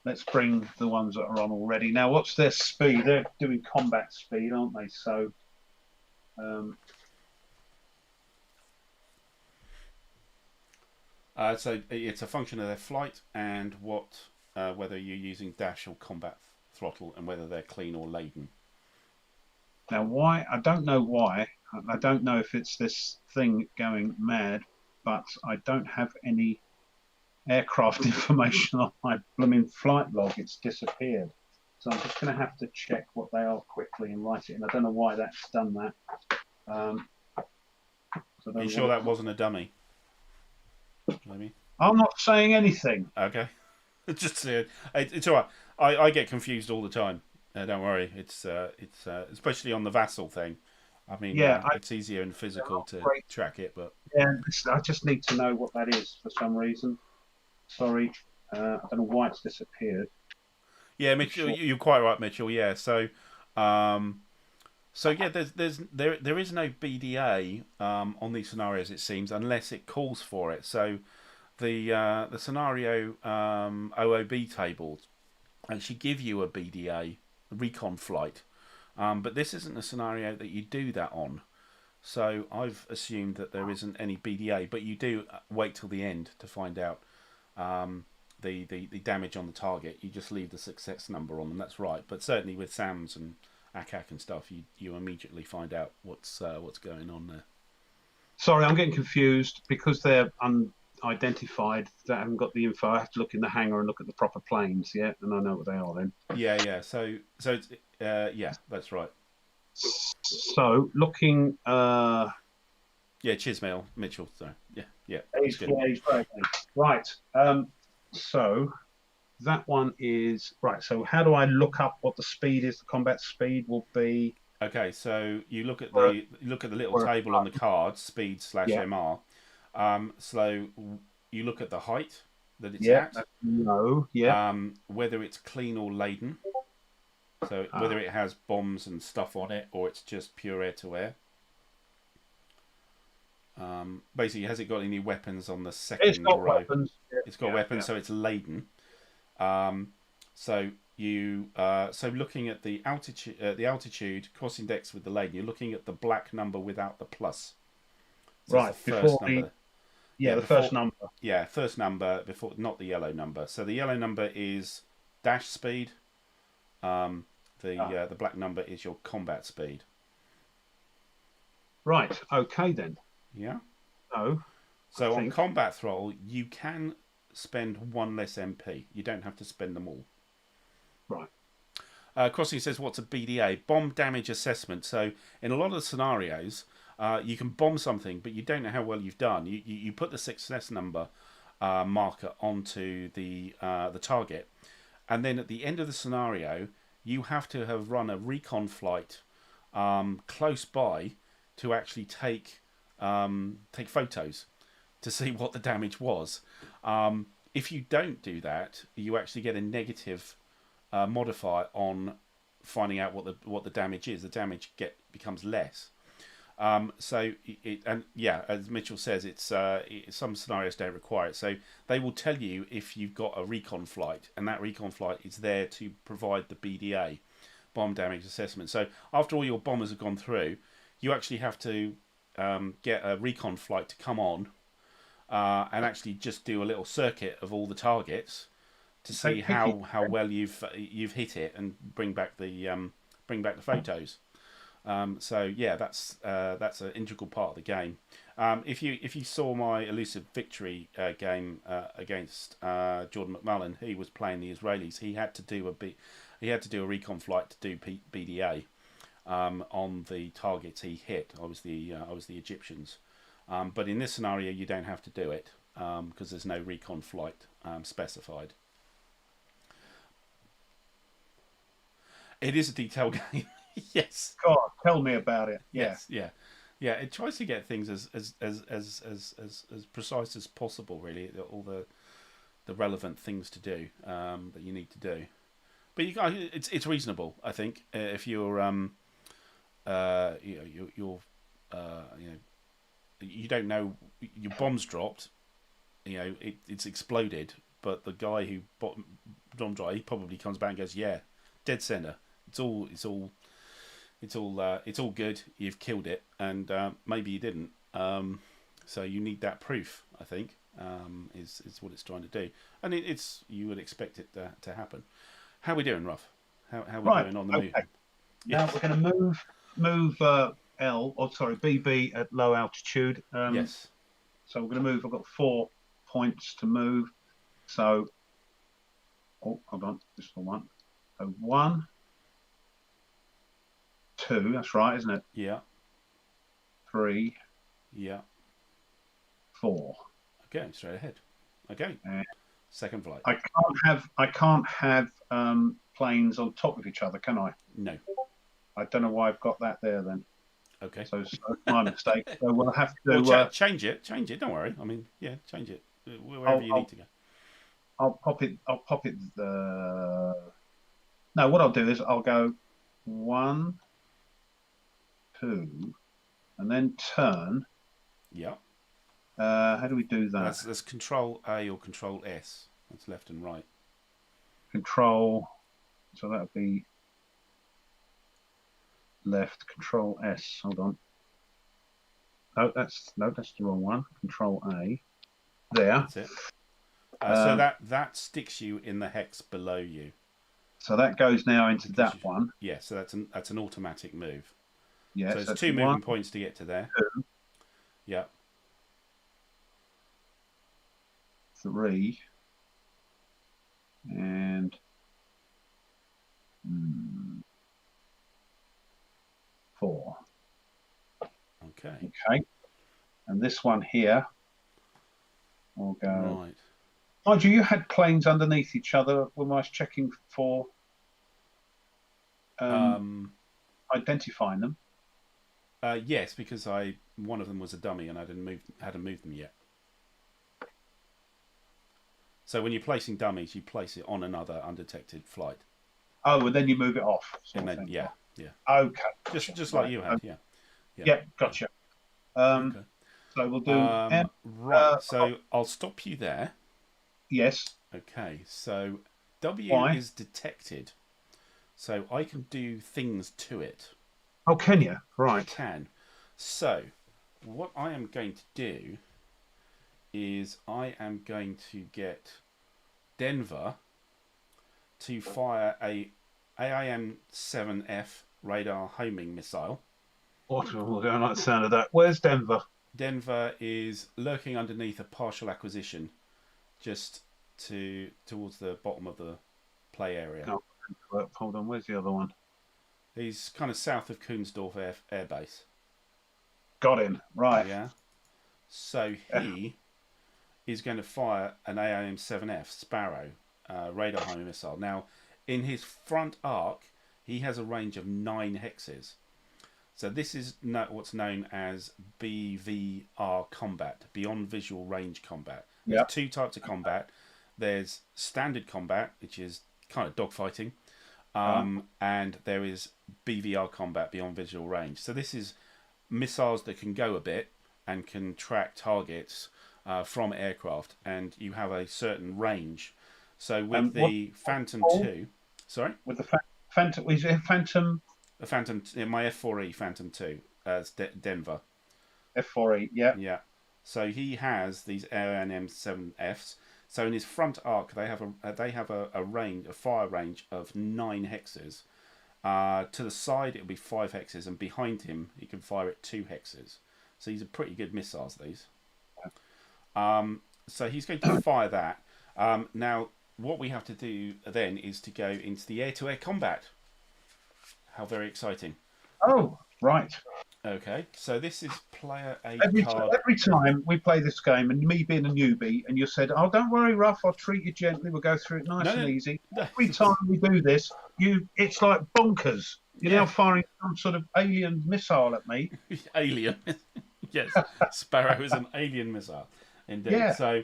let's bring the ones that are on already. Now, what's their speed? They're doing combat speed, aren't they? So so it's a function of their flight and what whether you're using dash or combat throttle and whether they're clean or laden. now, why? I don't know why. I don't know if it's this thing going mad, but I don't have any aircraft information on my blooming flight log. It's disappeared. So I'm just going to have to check what they are quickly and write it in. I don't know why that's done that. Are you sure that wasn't a dummy? Maybe. I'm not saying anything. Okay. Just it's all right. I get confused all the time. Don't worry. It's especially on the vassal thing. I mean, it's easier in physical to track it, but yeah, I just need to know what that is for some reason. Sorry, I don't know why it's disappeared. Yeah, Mitchell, you're quite right, Mitchell. Yeah, so yeah, there is no BDA on these scenarios, it seems, unless it calls for it. So the scenario OOB tables actually give you a BDA recon flight, but this isn't a scenario that you do that on. So I've assumed that there isn't any BDA, but you do wait till the end to find out the damage on the target. You just leave the success number on them. That's right. But certainly with SAMs and ACAC and stuff, you immediately find out what's going on there. Sorry, I'm getting confused because they're unidentified. They haven't got the info. I have to look in the hangar and look at the proper planes. Yeah, and I know what they are then. Yeah. So it's, yeah, that's right. So looking. Yeah, Chismail Mitchell. So yeah. He's great. Right. So that one is right. So how do I look up what the speed is? The combat speed will be. Okay, so you look at the little table on the card, speed /MR. So you look at the height that it's at. No. Yeah. Whether it's clean or laden. So whether it has bombs and stuff on it or it's just pure air to air. Basically, has it got any weapons on the second row? Weapons. Yeah. It's got weapons, so it's laden. So looking at the altitude crossing decks with the laden, you're looking at the black number without the plus. So right, the first number. The first number. Yeah, first number before, not the yellow number. So the yellow number is dash speed. The black number is your combat speed. Right. Okay then. Yeah. So on combat throttle, you can spend 1 less MP. You don't have to spend them all. Right. Crossing says, what's a BDA? Bomb damage assessment. So in a lot of the scenarios, you can bomb something, but you don't know how well you've done. You put the success number marker onto the target, and then at the end of the scenario, you have to have run a recon flight close by to actually take photos to see what the damage was. If you don't do that, you actually get a negative modifier on finding out what the damage is. The damage becomes less. So as Mitchell says, some scenarios don't require it. So they will tell you if you've got a recon flight, and that recon flight is there to provide the BDA, bomb damage assessment. So after all your bombers have gone through, you actually have to get a recon flight to come on and actually just do a little circuit of all the targets to see how well you've hit it, and bring back the photos. So yeah, that's an integral part of the game. If you saw my elusive victory game against Jordan McMullen, he was playing the Israelis. He had to do a recon flight to do BDA on the targets he hit. I was the Egyptians, but in this scenario you don't have to do it because there's no recon flight specified. It is a detailed game. Yes. God, tell me about it. Yeah. Yes. Yeah. Yeah. It tries to get things as precise as possible. Really, all the relevant things to do that you need to do. But it's reasonable, I think, if you're you don't know, your bomb's dropped, it's exploded, but the guy who bomb dropped, he probably comes back and goes, yeah, dead center. It's all good. You've killed it, and maybe you didn't. So you need that proof, I think, is what it's trying to do, and you would expect it to happen. How are we doing, Rough? How are we doing on the move? Now we're going to move BB at low altitude. Yes. So we're going to move. I've got 4 points to move. So, hold on, this is the one. So 1, 2. That's right, isn't it? Yeah. 3. Yeah. 4. Okay, straight ahead. Okay. Second flight. I can't have planes on top of each other, can I? No. I don't know why I've got that there then. Okay. So it's my mistake. So we'll have to change it. Don't worry. I mean, yeah, change it wherever you need to go. I'll pop it. No, what I'll do is I'll go 1, 2, and then turn. Yeah. How do we do that? That's Control A or Control S. That's left and right. Control. So that would be left. Control S. Hold on. No, that's the wrong one. Control A. There. That's it. So that sticks you in the hex below you. So that goes now into that one. Yeah. So that's an automatic move. Yeah. So it's 2 movement points to get to there. 2. Yeah. 3. And 4. Okay. And this one here will go. Right. Mind you had planes underneath each other when I was checking for identifying them. Yes, because one of them was a dummy and I hadn't moved them yet. So when you're placing dummies, you place it on another undetected flight. Oh, and then you move it off. And then, yeah. Okay. Just like you had, yeah. Yeah, gotcha. Okay. So we'll do right. So I'll stop you there. Yes. Okay. So W is detected. So I can do things to it. Oh, can you? Right. I can. So what I am going to do is I am going to get Denver to fire a AIM-7F radar homing missile. Awesome. I don't like the sound of that. Where's Denver? Denver is lurking underneath a partial acquisition, just towards the bottom of the play area. Oh, hold on. Where's the other one? He's kind of south of Kuhnsdorf Air Base. Got him. Right. Yeah. So he is going to fire an AIM-7F Sparrow radar homing missile. Now, in his front arc, he has a range of 9 hexes. So this is what's known as BVR combat, beyond visual range combat. There's 2 types of combat. There's standard combat, which is kind of dogfighting, and there is BVR combat, beyond visual range. So this is missiles that can go a bit and can track targets from aircraft, and you have a certain range. So with the Phantom 2, sorry, with the Phantom, is it Phantom? The Phantom, my F4E Phantom 2, Denver. F4E, yeah. Yeah. So he has these ANM7Fs. So in his front arc, they have a range, a fire range of 9 hexes. To the side, it'll be 5 hexes, and behind him, he can fire at 2 hexes. So these are pretty good missiles. These. So he's going to fire that. Now, what we have to do then is to go into the air-to-air combat. How very exciting! Oh, right. Okay, so this is player A card. Every time we play this game, and me being a newbie, and you said, "Oh, don't worry, Ruff. I'll treat you gently. We'll go through it nice and easy." Every time we do this, it's like bonkers. You're now firing some sort of alien missile at me. Alien, yes. Sparrow is an alien missile, indeed. Yeah.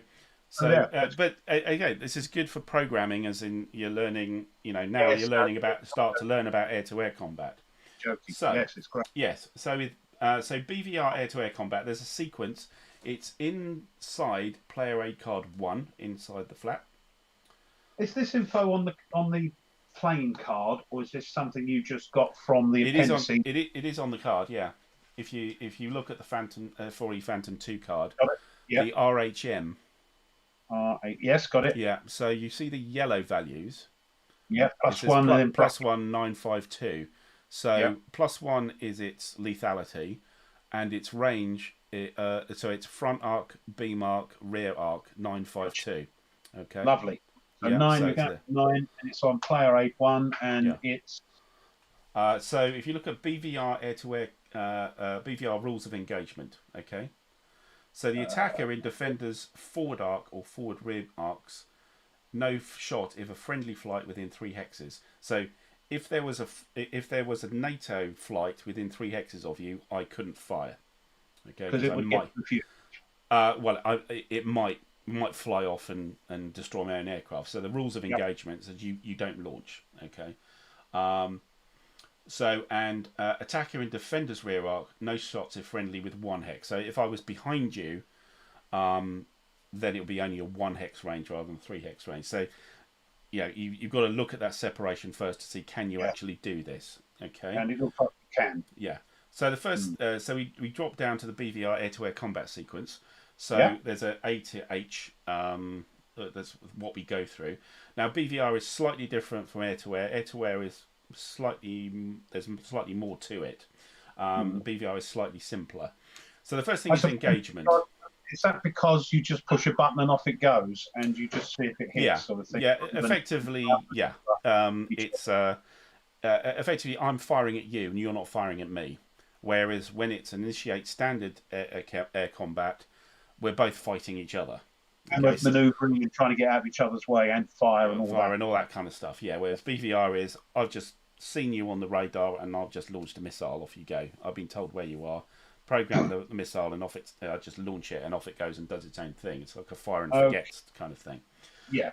But again, this is good for programming, as in you're learning. You know, now you're learning start to learn about air-to-air combat. Joking. So, yes, it's great. Yes, so with BVR air-to-air combat, there's a sequence. It's inside player A card 1, inside the flap. Is this info on the playing card, or is this something you just got from the appendices? It is on the card, yeah. If you look at the Phantom 4E Phantom 2 card, got it. Yep. The RHM. Yes, got it. Yeah, so you see the yellow values. Yeah, +1 and then +1 952. So +1 is its lethality, and its range. So it's front arc, beam arc, rear arc 952. Okay. Lovely. So 9, we got 9, and it's on player A1, and it's. So if you look at BVR air-to-air, BVR rules of engagement. Okay. So the attacker in defender's forward arc or forward rear arcs, no shot if a friendly flight within 3 hexes. So if there was a NATO flight within 3 hexes of you, I couldn't fire. Okay, because it would get confused. It might fly off and destroy my own aircraft. So the rules of engagement says you don't launch. Okay. Attacker in defender's rear arc, no shots if friendly with 1 hex. So if I was behind you, then it would be only a 1 hex range rather than 3 hex range. So you've got to look at that separation first to see, can you actually do this? Okay. And it looks like you can. Yeah. So the first, so we drop down to the BVR air-to-air combat sequence. So there's a A to H. That's what we go through. Now BVR is slightly different from air-to-air. Air-to-air is there's slightly more to it. BVR is slightly simpler. So the first thing is engagement. Is that because you just push a button and off it goes, and you just see if it hits, sort of thing? Yeah, effectively, yeah. It's effectively I'm firing at you and you're not firing at me. Whereas when it's initiate standard air combat, we're both fighting each other. And both manoeuvring and trying to get out of each other's way and fire and all that kind of stuff. Yeah, whereas BVR is, I've just seen you on the radar and I've just launched a missile, off you go. I've been told where you are, program the missile, and off it. I just launch it and off it goes and does its own thing. It's like a fire and forget kind of thing. Yeah.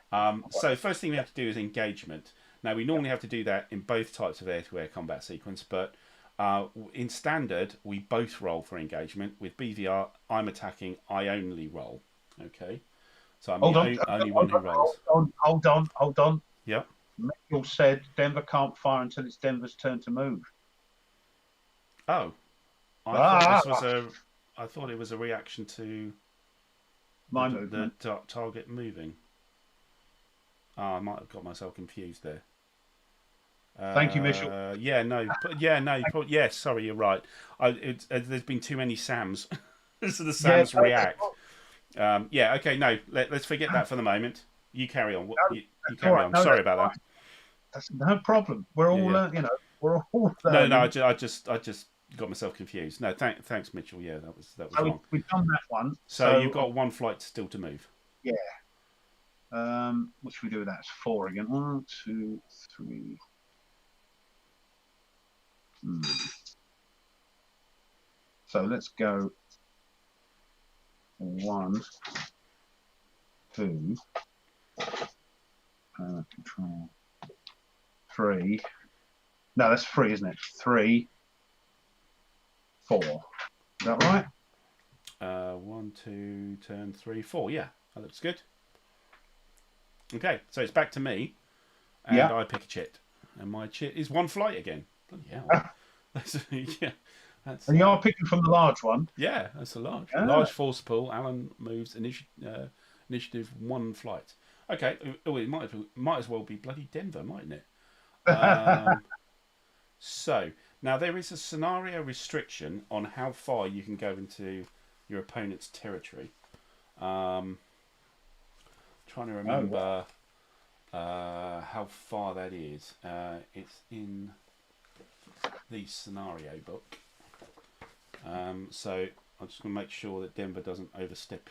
So first thing we have to do is engagement. Now we normally have to do that in both types of air-to-air combat sequence, but in standard we both roll for engagement. With BVR, I'm attacking, I only roll. Okay. So I'm the only one who rolls. Hold on. Yep. Mitchell said Denver can't fire until it's Denver's turn to move. Oh. I thought it was a reaction to my movement. The target moving. I might have got myself confused there. Thank you, Mitchell. Yes, sorry, you're right. There's been too many Sams. So the Sams react. Okay, no, let's forget that for the moment. You carry on. You carry on. Sorry about that. That's no problem. We're all, we're all. No, I just got myself confused. No, thanks, Mitchell. Yeah, that was wrong. We've done that one. So you've got 1 flight still to move. Yeah. What should we do with that? It's 4 again. 1, 2, 3. So let's go 1, 2, control 3. No, that's 3, isn't it? 3, 4. Is that right? 1, 2, turn 3, 4. Yeah, that looks good. Okay, so it's back to me, and I pick a chit, and my chit is 1 flight again. Bloody hell. Yeah, That's And you are picking from the large one. yeah, that's a large. Yeah. Large force pool. Alan moves initiative 1 flight. Okay. Oh, it might as well be bloody Denver, mightn't it? So now there is a scenario restriction on how far you can go into your opponent's territory. Trying to remember how far that is. It's in the scenario book. So I'm just going to make sure that Denver doesn't overstep.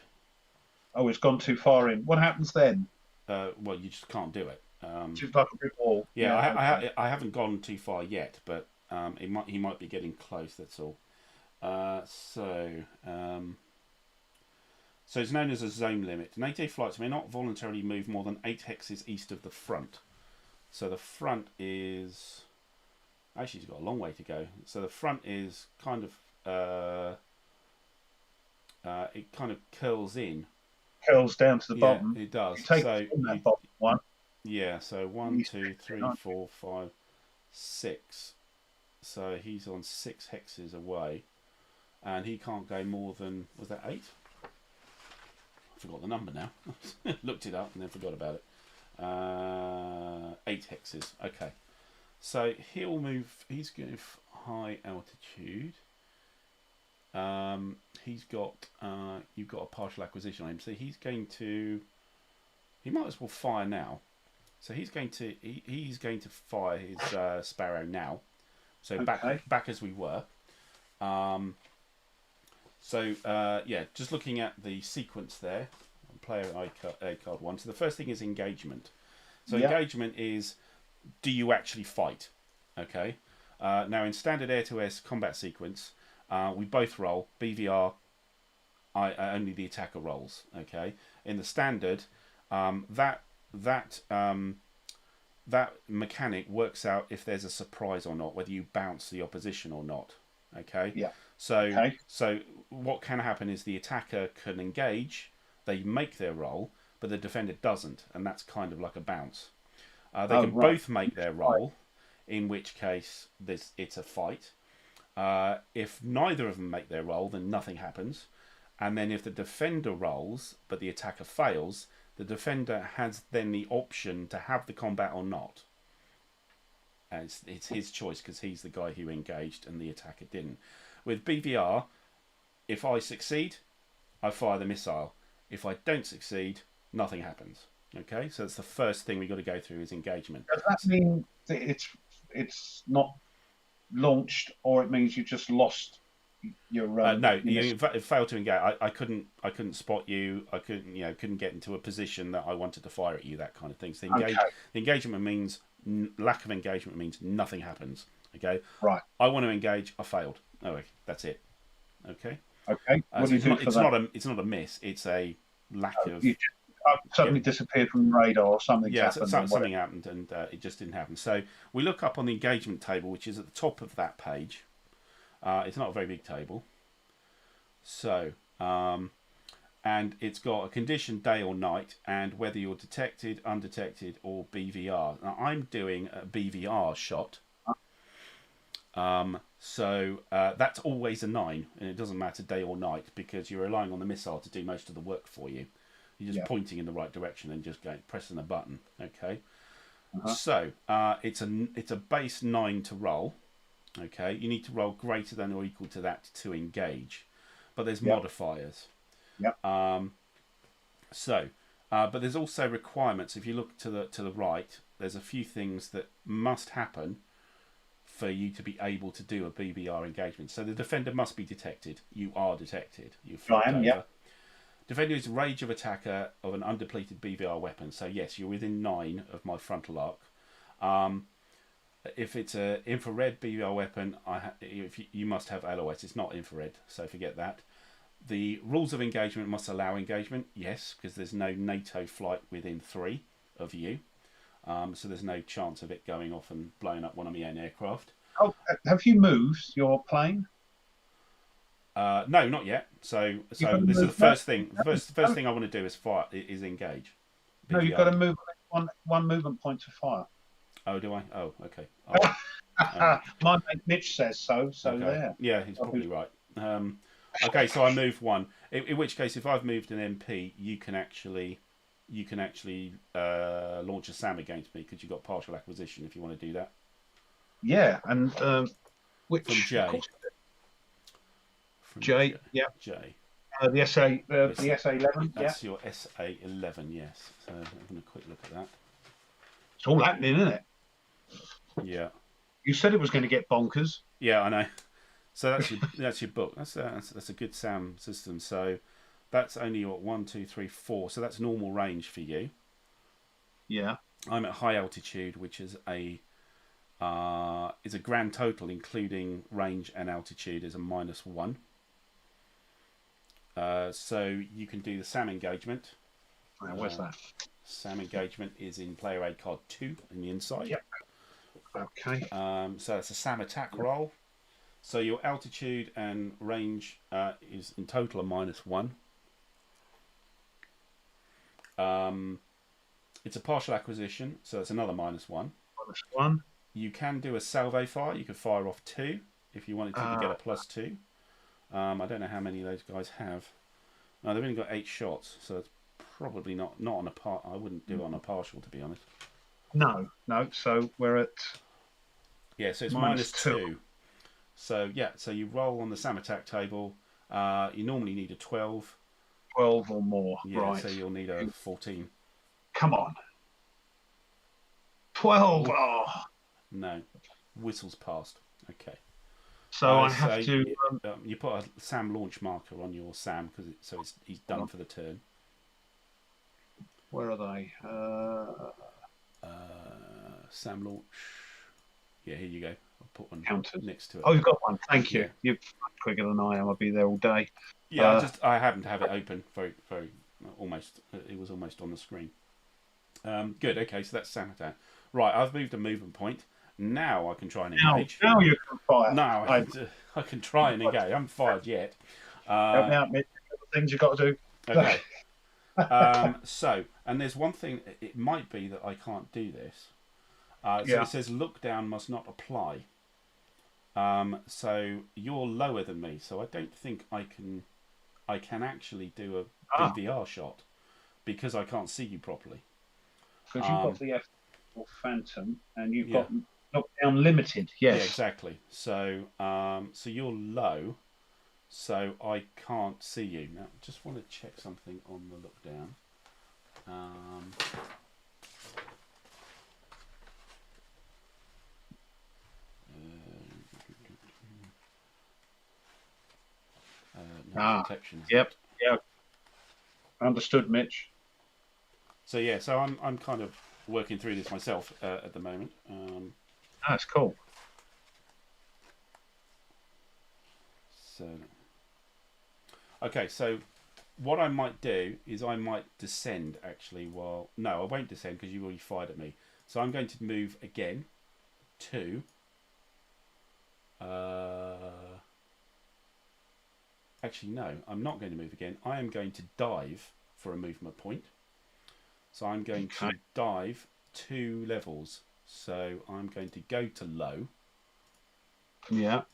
Oh, it's gone too far in. What happens then? Well, you just can't do it. Just like a brick wall. Yeah, I haven't gone too far yet, but he might be getting close. That's all. So it's known as a zone limit. NATO flights may not voluntarily move more than 8 hexes east of the front. So the front is actually it's got a long way to go. So the front is kind of it kind of curls in. Curls down to the bottom. It does. You take from that bottom one. Yeah, so 1, 2, 3, 4, 5, 6. So he's on 6 hexes away, and he can't go more than, was that 8? I forgot the number now. Looked it up and then forgot about it. 8 hexes. Okay, so he'll move. He's going high altitude. He's got you've got a partial acquisition on him, so he's going to. He might as well fire now. So he's going to fire his Sparrow now. So back as we were. Yeah, just looking at the sequence there. Player A card 1. So the first thing is engagement. So engagement is, do you actually fight? Okay. Now in standard air-to-air combat sequence, we both roll BVR. Only the attacker rolls. Okay. In the standard, that mechanic works out if there's a surprise or not, whether you bounce the opposition or not. Okay. Yeah. So what can happen is the attacker can engage, they make their roll, but the defender doesn't, and that's kind of like a bounce. They can both make their roll, in which case it's a fight. If neither of them make their roll, then nothing happens. And then if the defender rolls, but the attacker fails, the defender has then the option to have the combat or not. And it's his choice because he's the guy who engaged and the attacker didn't. With BVR, if I succeed, I fire the missile. If I don't succeed, nothing happens. Okay, so that's the first thing we've got to go through is engagement. Does that mean that it's not launched, or it means you just lost your no, you failed to engage. I couldn't spot you. I couldn't get into a position that I wanted to fire at you. That kind of thing. So the engagement means lack of engagement means nothing happens. Okay. Right. I want to engage. I failed. Oh, that's it. Okay. Okay. What do you do for that? It's not a miss. It's a lack of. You suddenly disappeared from the radar, or something. Yeah, something happened, and it just didn't happen. So we look up on the engagement table, which is at the top of that page. It's not a very big table. So, and it's got a condition day or night, and whether you're detected, undetected, or BVR. Now I'm doing a BVR shot. So that's always a 9, and it doesn't matter day or night because you're relying on the missile to do most of the work for you. You're just pointing in the right direction and just pressing a button. Okay. So it's a base 9 to roll. Okay, you need to roll greater than or equal to that to engage, but there's modifiers. But there's also requirements. If you look to the right, there's a few things that must happen for you to be able to do a BBR engagement. So the defender must be detected. You are detected. You flipped over. Defender is range of attacker of an undepleted BVR weapon. So yes, you're within 9 of my frontal arc. If it's an infrared BVR weapon, you must have LOS. It's not infrared, so forget that. The rules of engagement must allow engagement. Yes, because there's no NATO flight within 3 of you. So there's no chance of it going off and blowing up one of my own aircraft. Oh, have you moved your plane? No, not yet. So this is the first thing. The first thing I want to do is fire. Is engage. BVR. No, you've got to move one movement point to fire. Oh, do I? Oh, okay. My mate Mitch says so. So Okay. there. Yeah, he's probably right. Okay, so I move one. In which case, if I've moved an MP, you can actually launch a SAM against me because you've got partial acquisition if you want to do that. Yeah, and From which of J. course From J. J. Yeah, J. the SA Yes, the SA11. Yeah, that's your SA11. Yes. So I'm going to quick look at that. it's all happening, isn't it? Yeah. You said it was going to get bonkers. Yeah, I know. So that's your book. That's a good SAM system. So that's only what 1, 2, 3, 4. So that's normal range for you. Yeah. I'm at high altitude, which is a grand total including range and altitude is a -1. So you can do the SAM engagement. Where's that? SAM engagement is in player aid card 2 in the inside. Yep. Okay. So it's a SAM attack roll. So your altitude and range is in total a -1. It's a partial acquisition, so it's another -1. -1. You can do a salvo fire. You could fire off 2 if you wanted to get a +2. I don't know how many of those guys have. No, they've only got 8 shots, so it's probably not on a part. I wouldn't do it on a partial, to be honest. No. So we're at. Yeah, so it's -2. So yeah, so you roll on the SAM attack table. You normally need a 12. 12 or more. Yeah, right. so you'll need a 14. Come on. 12. Oh. No, whistles past. Okay. So I have to. You put a SAM launch marker on your SAM because he's done for the turn. Where are they? SAM launch. Yeah, here you go. I'll put one next to it. Oh, you've got one. Thank you. You're quicker than I am. I'll be there all day. Yeah, I happen to have it open. Very, very, almost. It was almost on the screen. Good. Okay, so that's SAM attack. Right, I've moved a movement point. Now I can try and engage. Now you can fire. Now I can try and engage. I haven't fired yet. Help me out, Mitch. Things you've got to do. Okay. So, and there's one thing. It might be that I can't do this. So it says look down must not apply. So you're lower than me, so I don't think I can actually do a DVR shot because I can't see you properly. Because you've got the F4 Phantom and you've got knockdown limited. Yes. Yeah, exactly. So so you're low, so I can't see you. Now, just want to check something on the look down. Protections. Yep. Understood, Mitch. So yeah, so I'm kind of working through this myself at the moment. That's cool. So okay, so what I might do is I might descend actually. No, I won't descend because you already fired at me. So I'm going to move again to. Actually, no, I'm not going to move again. I am going to dive for a movement point. So I'm going to dive 2 levels. So I'm going to go to low. Yeah.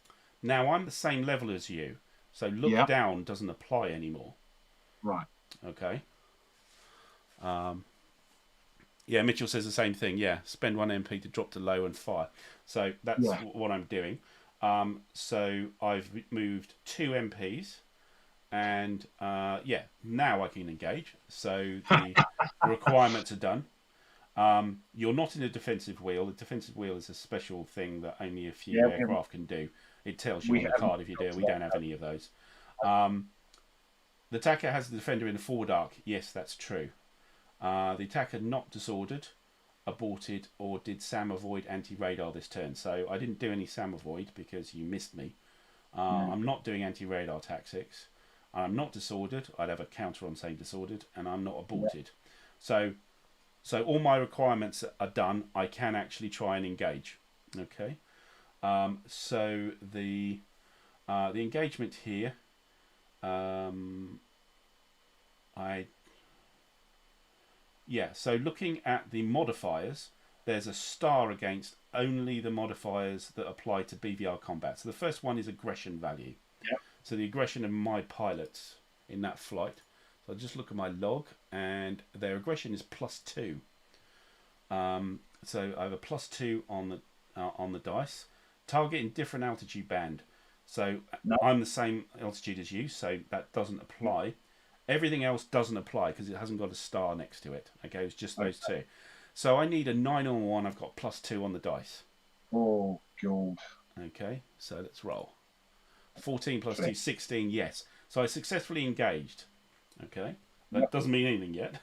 Now I'm the same level as you. So look down doesn't apply anymore. Right. Okay. Yeah, Mitchell says the same thing. Yeah, spend 1 MP to drop to low and fire. So that's what I'm doing. So I've moved 2 MPs, and now I can engage. So the requirements are done. You're not in a defensive wheel. The defensive wheel is a special thing that only a few aircraft can do. It tells you on the card if you do. We don't have any of those. The attacker has the defender in the forward arc. Yes, that's true. The attacker not disordered, aborted, or did SAM avoid anti-radar this turn. So I didn't do any SAM avoid because you missed me. I'm not doing anti-radar tactics. I'm not disordered. I'd have a counter on saying disordered, and I'm not aborted. So all my requirements are done. I can actually try and engage. Okay. So the engagement here. So looking at the modifiers, there's a star against only the modifiers that apply to BVR combat. So the first one is aggression value. Yeah. So the aggression of my pilots in that flight. So I'll just look at my log, and their aggression is +2. So I have a +2 on the dice. Target in different altitude band. So No. I'm the same altitude as you, so that doesn't apply. Everything else doesn't apply because it hasn't got a star next to it. Okay, it's just those two. So I need a 9 on 1. I've got +2 on the dice. Oh, God. Okay, so let's roll. 14 plus 2, 16, yes. So I successfully engaged. Okay, that doesn't mean anything yet.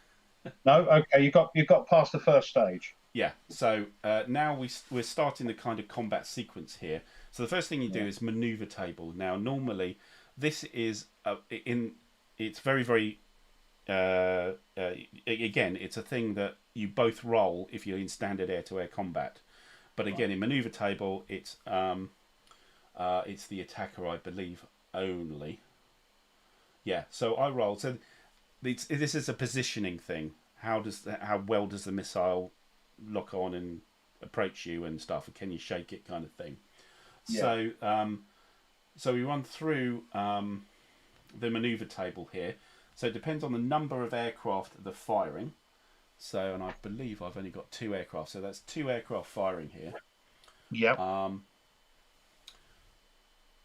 No, okay, you got past the first stage. Yeah, so now we're starting the kind of combat sequence here. So the first thing you do is maneuver table. Now, normally, this is it's very, very again, it's a thing that you both roll if you're in standard air-to-air combat. But again, in maneuver table, it's the attacker, I believe, only. Yeah, so I roll. So this is a positioning thing. How well does the missile lock on and approach you and stuff? Can you shake it, kind of thing? Yeah. So we run through the maneuver table here. So it depends on the number of aircraft that are firing. So, and I believe I've only got 2 aircraft. So that's 2 aircraft firing here. Yeah.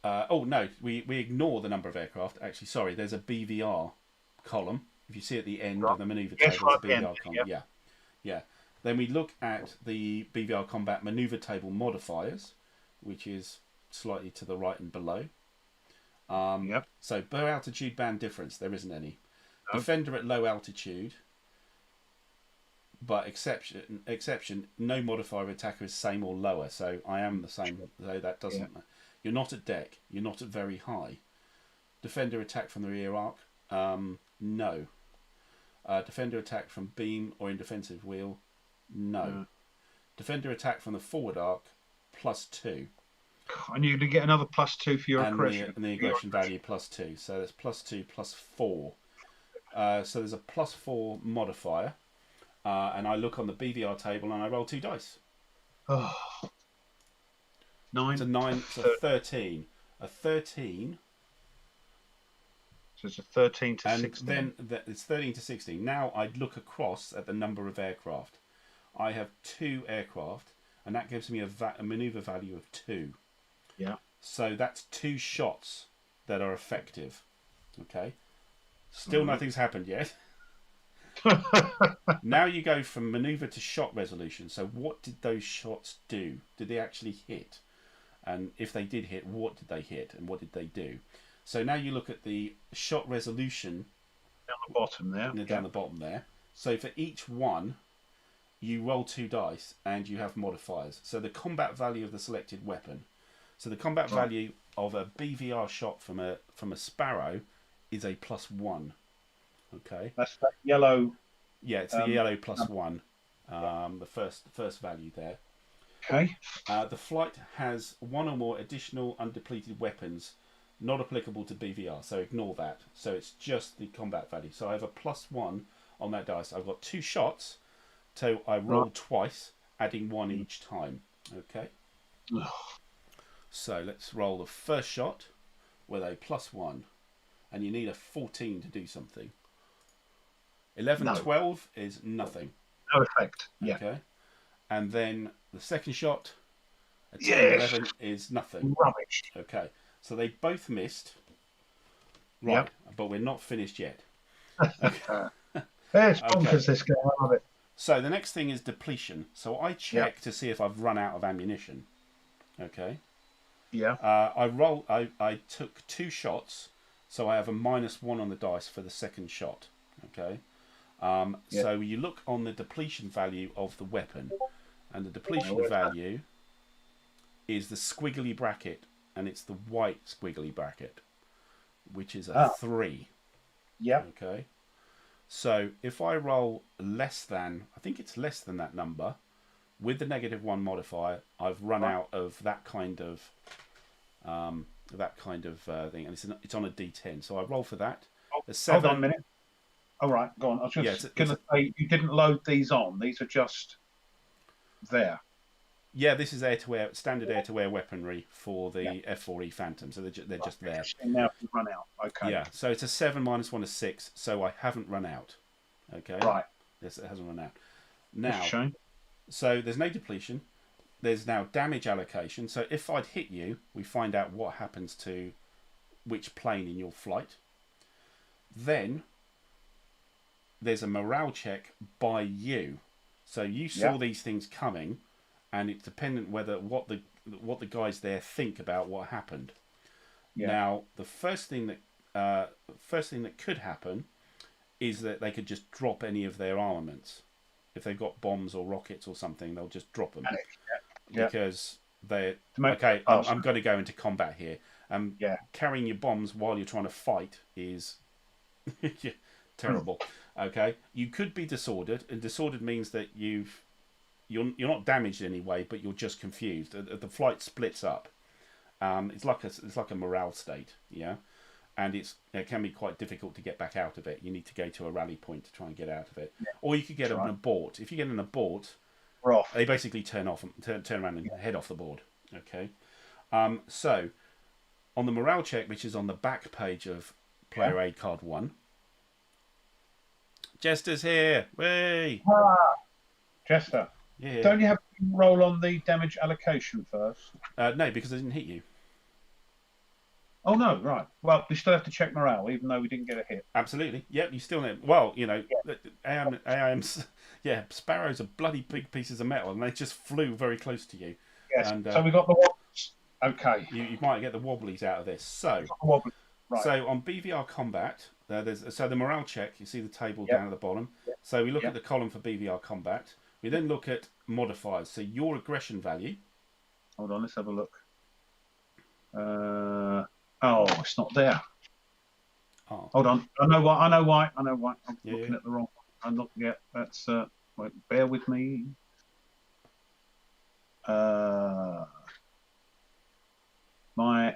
Oh no, we ignore the number of aircraft. Actually, sorry, there's a BVR column. If you see at the end of the maneuver table, there's a BVR column. Yeah. Then we look at the BVR combat maneuver table modifiers, which is slightly to the right and below. So per altitude band difference, there isn't any. No. Defender at low altitude, but exception, no modifier attacker is same or lower. So I am the same. So that doesn't. Yeah. You're not at deck. You're not at very high. Defender attack from the rear arc, no. Defender attack from beam or in defensive wheel, no. Defender attack from the forward arc, +2. And you're going to get another +2 for your aggression. And the aggression value +2. So that's +2 +4. So there's a +4 modifier. And I look on the BVR table and I roll 2 dice. Oh. 9. It's a 9. It's a 13. A 13. So it's a 13 to 16. And then it's 13 to 16. Now I'd look across at the number of aircraft. I have 2 aircraft, and that gives me a maneuver value of 2. Yeah. So that's 2 shots that are effective. Okay. Still nothing's happened yet. Now you go from maneuver to shot resolution. So what did those shots do? Did they actually hit? And if they did hit, what did they hit? And what did they do? So now you look at the shot resolution. Down the bottom there. Down the bottom there. So for each one, you roll 2 dice and you have modifiers. So the combat value of the selected weapon. So the combat value of a BVR shot from a Sparrow is a +1. Okay. That's that yellow. Yeah, it's the yellow +1. The first value there. Okay. The flight has 1 or more additional undepleted weapons not applicable to BVR, so ignore that. So it's just the combat value. So I have a +1 on that dice. I've got 2 shots, so I roll twice, adding 1 each time. Okay. So let's roll the first shot with a +1, and you need a 14 to do something. 11, 12 is nothing. No effect. Yeah. Okay. And then the second shot, a 10, 11 is nothing. Rubbish. Okay. So they both missed. Right. But we're not finished yet. Okay. It's bonkers, this game. I love it. So the next thing is depletion. So I check to see if I've run out of ammunition. Okay. Yeah. I took 2 shots, so I have a -1 on the dice for the second shot. Okay. So you look on the depletion value of the weapon, and the depletion value is the squiggly bracket, and it's the white squiggly bracket, which is a 3. Yeah. Okay. So if I roll less than, I think it's less than that number, with the -1 modifier, I've run out of that kind of thing, and it's on a D10. So I roll for that. Hold on a minute. All right, go on. I was just going to say, you didn't load these on. These are just... there. Yeah, this is air-to-air, standard air-to-air weaponry for the F4E Phantom, so they're just there. Now you run out. Okay. Yeah, so it's a 7 minus 1 is 6, so I haven't run out. Okay. Right. Yes, it hasn't run out. That's a Now, shame. so there's no depletion. There's now damage allocation. So if I'd hit you, we find out what happens to which plane in your flight. Then there's a morale check by you. So you saw these things coming, and it's dependent whether what the guys there think about what happened. Yeah. Now, the first thing that could happen is that they could just drop any of their armaments. If they've got bombs or rockets or something, they'll just drop them. Because they're... Okay, I'm going to go into combat here. Carrying your bombs while you're trying to fight is terrible. Okay, you could be disordered, and disordered means that you're not damaged in any way, but you're just confused. The flight splits up. It's like a morale state, yeah, and it can be quite difficult to get back out of it. You need to go to a rally point to try and get out of it, or you could get an abort. If you get an abort, they basically turn around and head off the board. Okay, so on the morale check, which is on the back page of Player Aid Card 1. Jester's here. Way. Jester. Yeah. Don't you have to roll on the damage allocation first? No, because I didn't hit you. Oh no, right. Well, we still have to check morale, even though we didn't get a hit. Absolutely. Yep, you still know. Well, you know, AIMs. Yeah, sparrows are bloody big pieces of metal, and they just flew very close to you. Yes. And, so we got the wobblies. Okay. You might get the wobblies out of this. So. Right. So on BVR combat, so the morale check, you see the table down at the bottom. Yep. So we look at the column for BVR combat. We then look at modifiers. So your aggression value. Hold on, let's have a look. Oh, it's not there. Oh. Hold on. I know why. I'm looking at the wrong one. I'm not yet. That's wait, bear with me. My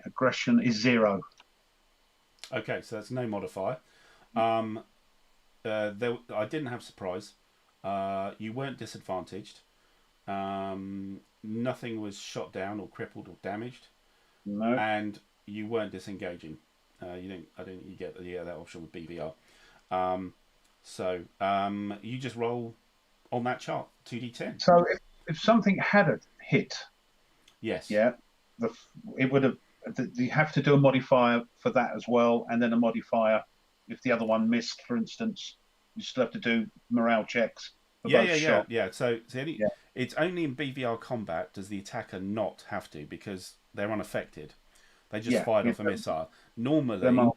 aggression is 0. Okay, so that's no modifier. I didn't have surprise. You weren't disadvantaged. Nothing was shot down or crippled or damaged. No. And you weren't disengaging. You get that option with BVR. So you just roll on that chart 2d10. So if something had a hit, yes, it would have. You have to do a modifier for that as well, and then a modifier if the other one missed, for instance. You still have to do morale checks. Yeah. So it's only in BVR combat does the attacker not have to, because they're unaffected. They just fired off a missile. Normally,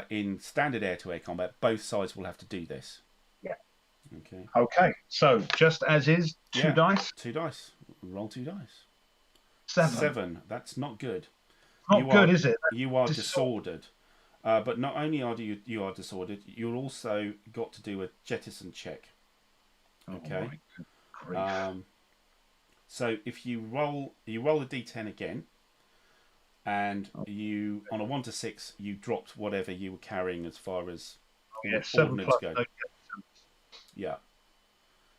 in standard air-to-air combat, both sides will have to do this. Yeah. Okay. Okay. So just as is, 2 dice. 2 dice. Roll 2 dice. 7. That's not good. Not good, is it? You are disordered. But not only are you are disordered, you've also got to do a jettison check. Okay. So if you roll a d10 again, and you on a 1 to 6, you dropped whatever you were carrying as far as ordnance go. Yeah.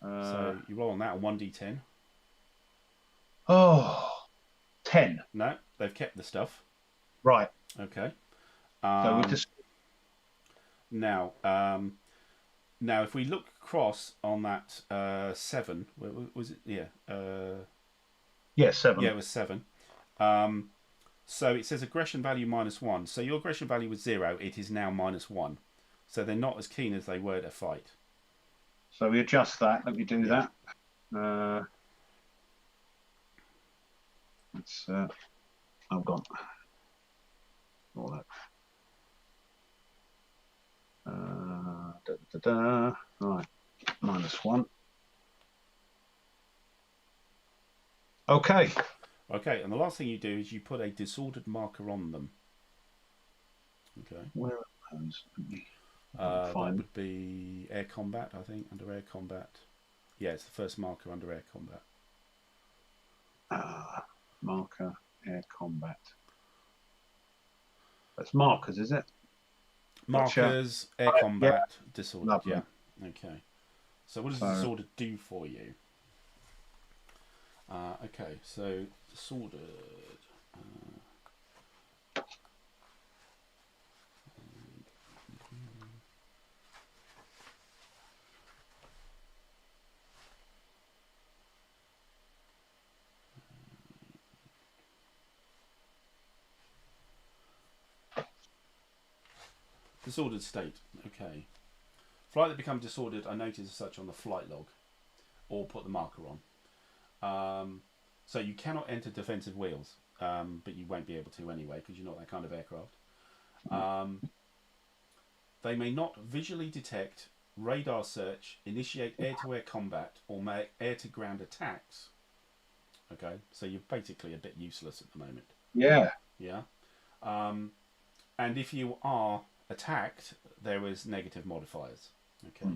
So you roll on that, a 1d10. Oh, 10. No, they've kept the stuff. Right. Okay. So we just now if we look across on that 7, was it? Yeah. 7. Yeah, it was 7. So it says aggression value -1. So your aggression value was 0. It is now -1. So they're not as keen as they were to fight. So we adjust that. Let me do that. Let's hold on. All that. Right, -1. Okay. Okay, and the last thing you do is you put a disordered marker on them. Okay. Where are those? That would be air combat, I think, under air combat. Yeah, it's the first marker under air combat. Marker, air combat. That's markers, is it? Markers, air combat, disordered. Lovely. Yeah. Okay. So what does disordered do for you? Okay, so disordered. Disordered state. Okay. Flight that becomes disordered, I notice as such on the flight log, or put the marker on. So you cannot enter defensive wheels, but you won't be able to anyway because you're not that kind of aircraft. They may not visually detect, radar search, initiate air-to-air combat, or make air-to-ground attacks. Okay, so you're basically a bit useless at the moment. Yeah. Yeah. And if you are attacked, there is negative modifiers. Okay.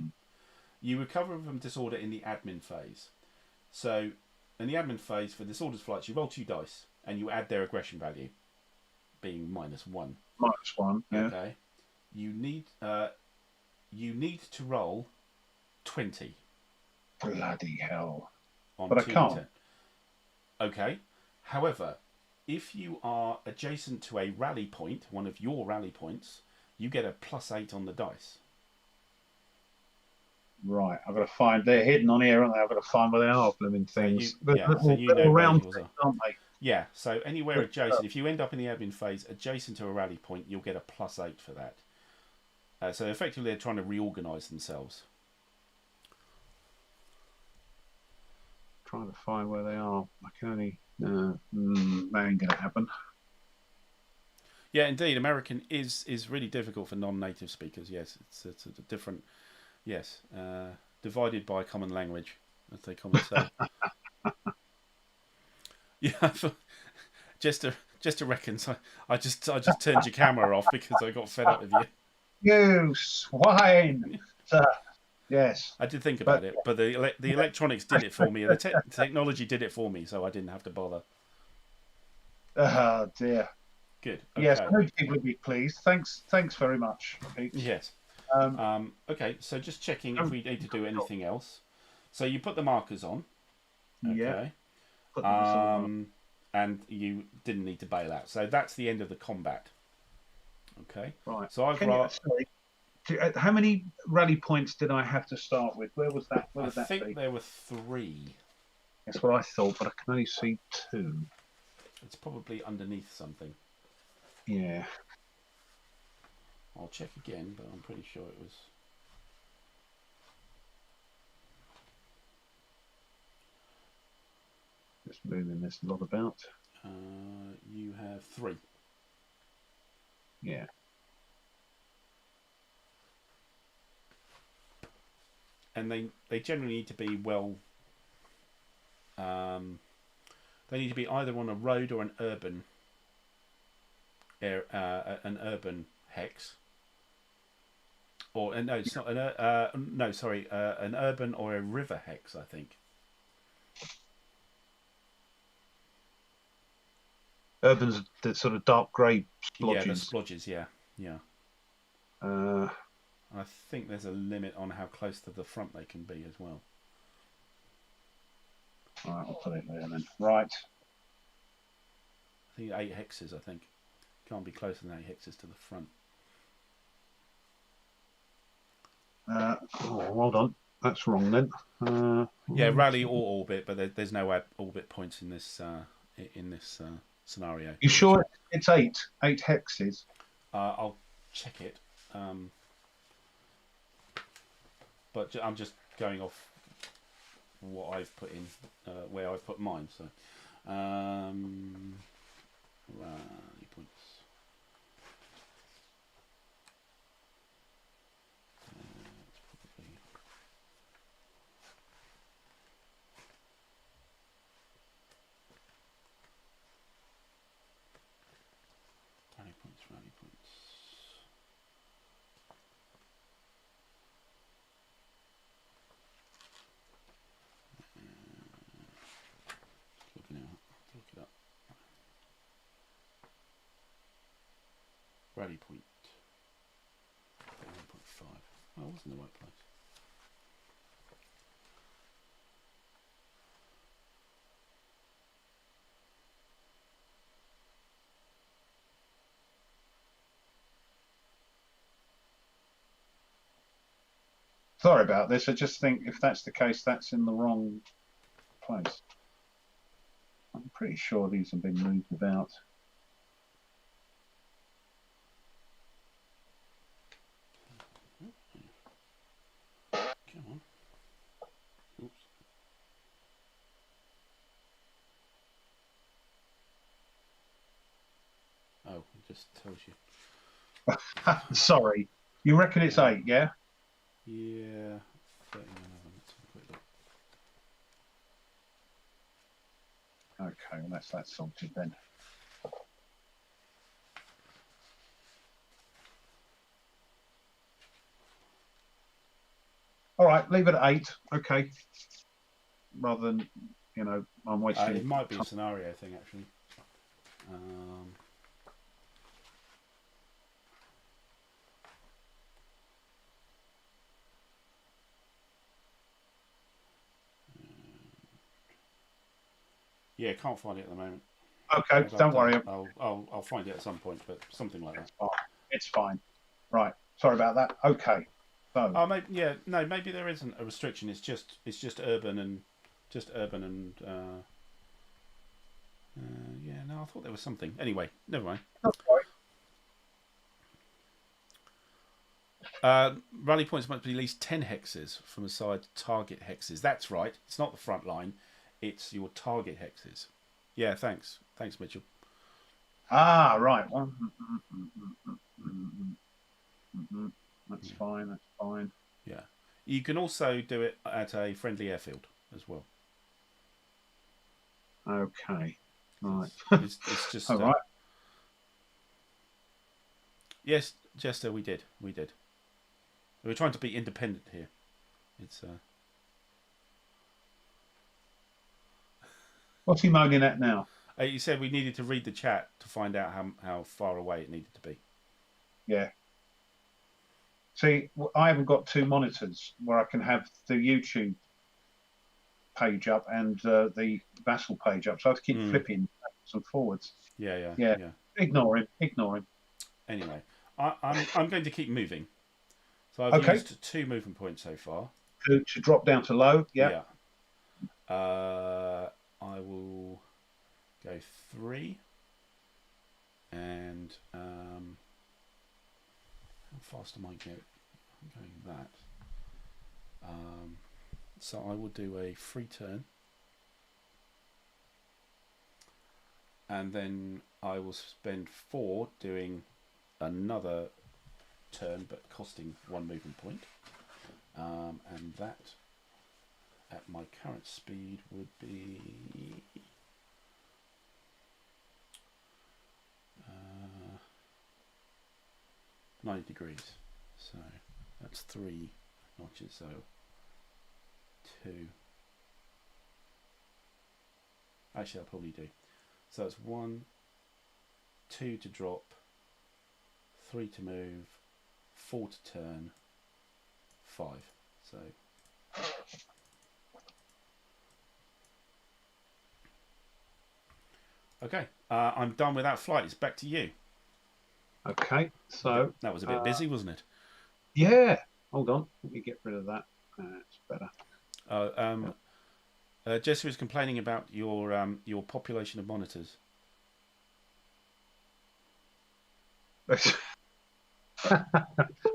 You recover from disorder in the admin phase. So, in the admin phase for disordered flights, you roll 2 dice and you add their aggression value, being -1. -1. Yeah. Okay. You need to roll 20. Bloody hell! On but I 2 can't. 10. Okay. However, if you are adjacent to a rally point, one of your rally points, you get a +8 on the dice. Right, I've got to find. They're hidden on here, aren't they? I've got to find where they are, blooming things. So you know where round yours things, are. aren't they? Yeah, so anywhere adjacent, if you end up in the admin phase adjacent to a rally point, you'll get a +8 for that. So effectively they're trying to reorganise themselves. Trying to find where they are. I can only... that ain't going to happen. Yeah, indeed, American is really difficult for non-native speakers. Yes, it's a different... Yes, divided by common language, as they commonly say. Yeah, just to reckon, so I just turned your camera off because I got fed up with you. You swine! Yes. I did think about it, but the electronics did it for me. The technology did it for me, so I didn't have to bother. Oh dear. Good. Okay. Yes, I know people will be pleased. Thanks very much, Pete. Yes. Okay, so just checking if we need to do anything else. So you put the markers on. Okay. Yeah. Put them on. And you didn't need to bail out. So that's the end of the combat. Okay. Right. So I've how many rally points did I have to start with? Where was that? Where would that be? I think there were 3. That's what I thought, but I can only see 2. It's probably underneath something. Yeah. I'll check again, but I'm pretty sure it was. Just moving this lot about. You have 3. Yeah. And they generally need to be well. They need to be either on a road or an urban hex. Or no, it's not an urban or a river hex, I think. Urban's the sort of dark grey splodges. Yeah, the splodges. Yeah. I think there's a limit on how close to the front they can be as well. Right, I'll put it there then. Right. I think 8 hexes. I think can't be closer than 8 hexes to the front. Hold on, that's wrong then. Yeah, rally or orbit, but there's no orbit points in this scenario. You sure it's 8 hexes? I'll check it. But I'm just going off what I've put in, where I've put mine. So, rally points. Rally points. Look it up. Rally point. 1.5. Oh, I was in the right place. Sorry about this. I just think if that's the case, that's in the wrong place. I'm pretty sure these have been moved about. Come on. Oops. Oh, it just tells you. Sorry. You reckon it's 8, yeah? Yeah. 39 of them. Let's have a quick look. Okay, well, that's that sorted then. All right, leave it at 8. Okay. Rather than, you know, I'm wasting. It might be a scenario thing, actually. Yeah, can't find it at the moment. Okay, don't worry. I'll find it at some point, but something like that. It's fine. Right. Sorry about that. Okay. So. Oh, maybe, yeah. No, maybe there isn't a restriction. It's just urban and yeah. No, I thought there was something. Anyway, never mind. Rally points must be at least 10 hexes from a side target hexes. That's right. It's not the front line. It's your target hexes. Yeah, thanks. Thanks, Mitchell. Ah, right. That's fine. That's fine. Yeah. You can also do it at a friendly airfield as well. Okay. Right. It's just... All right. Yes, Jester, we did. We're trying to be independent here. It's... What's he moaning at now? You said we needed to read the chat to find out how far away it needed to be. Yeah. See, I haven't got 2 monitors where I can have the YouTube page up and the Vassal page up, so I have to keep flipping backwards and forwards. Yeah. Ignore him. Anyway, I'm going to keep moving. So I've used 2 movement points so far. To drop down to low. Yeah. I will go 3, and how fast am I going? I'm going that. So I will do a free turn, and then I will spend 4 doing another turn, but costing 1 movement point, and that at my current speed would be 90 degrees. So that's 3 notches. So 2. Actually, I'll probably do. So it's 1, 2 to drop, 3 to move, 4 to turn, 5. So. Okay, I'm done with that flight. It's back to you. Okay, so that was a bit busy, wasn't it? Yeah. Hold on, let me get rid of that. That's better. Jesse was complaining about your population of monitors. I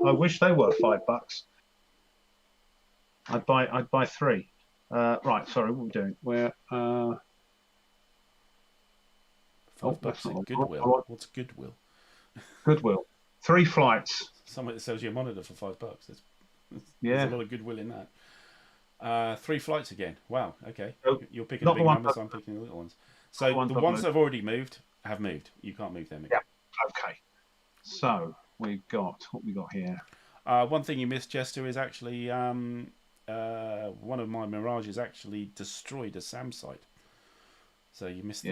wish they were $5. I'd buy 3. Right, sorry, what are we doing? We're $5 at Goodwill. What's Goodwill? Goodwill. 3 flights. Somewhere that sells you a monitor for $5. There's a lot of goodwill in that. 3 flights again. Wow. Okay. You're picking the big numbers. I'm picking the little ones. So the ones that have already moved have moved. You can't move them again. Yeah. Okay. So we've got what we got here. One thing you missed, Jester, is actually one of my Mirages actually destroyed a SAM site. So you missed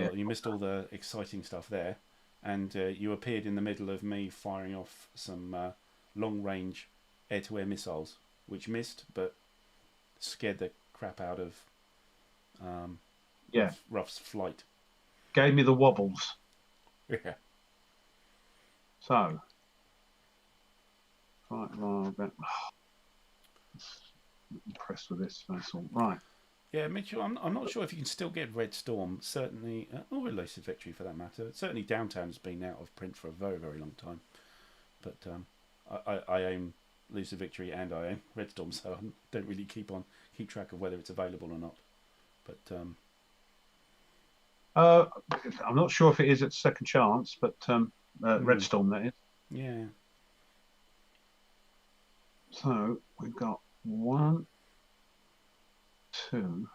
all the exciting stuff there, and you appeared in the middle of me firing off some long-range air-to-air missiles, which missed, but scared the crap out of Rough's flight. Gave me the wobbles. Yeah. So, right, rest with this vessel. Right. Yeah, Mitchell, I'm not sure if you can still get Red Storm. Certainly, or Elusive Victory for that matter. Certainly, Downtown's been out of print for a very, very long time. But I own Elusive Victory and I own Red Storm, so I don't really keep track of whether it's available or not. But I'm not sure if it is at Second Chance, but Red Storm, that is. Yeah. So we've got 1, 2.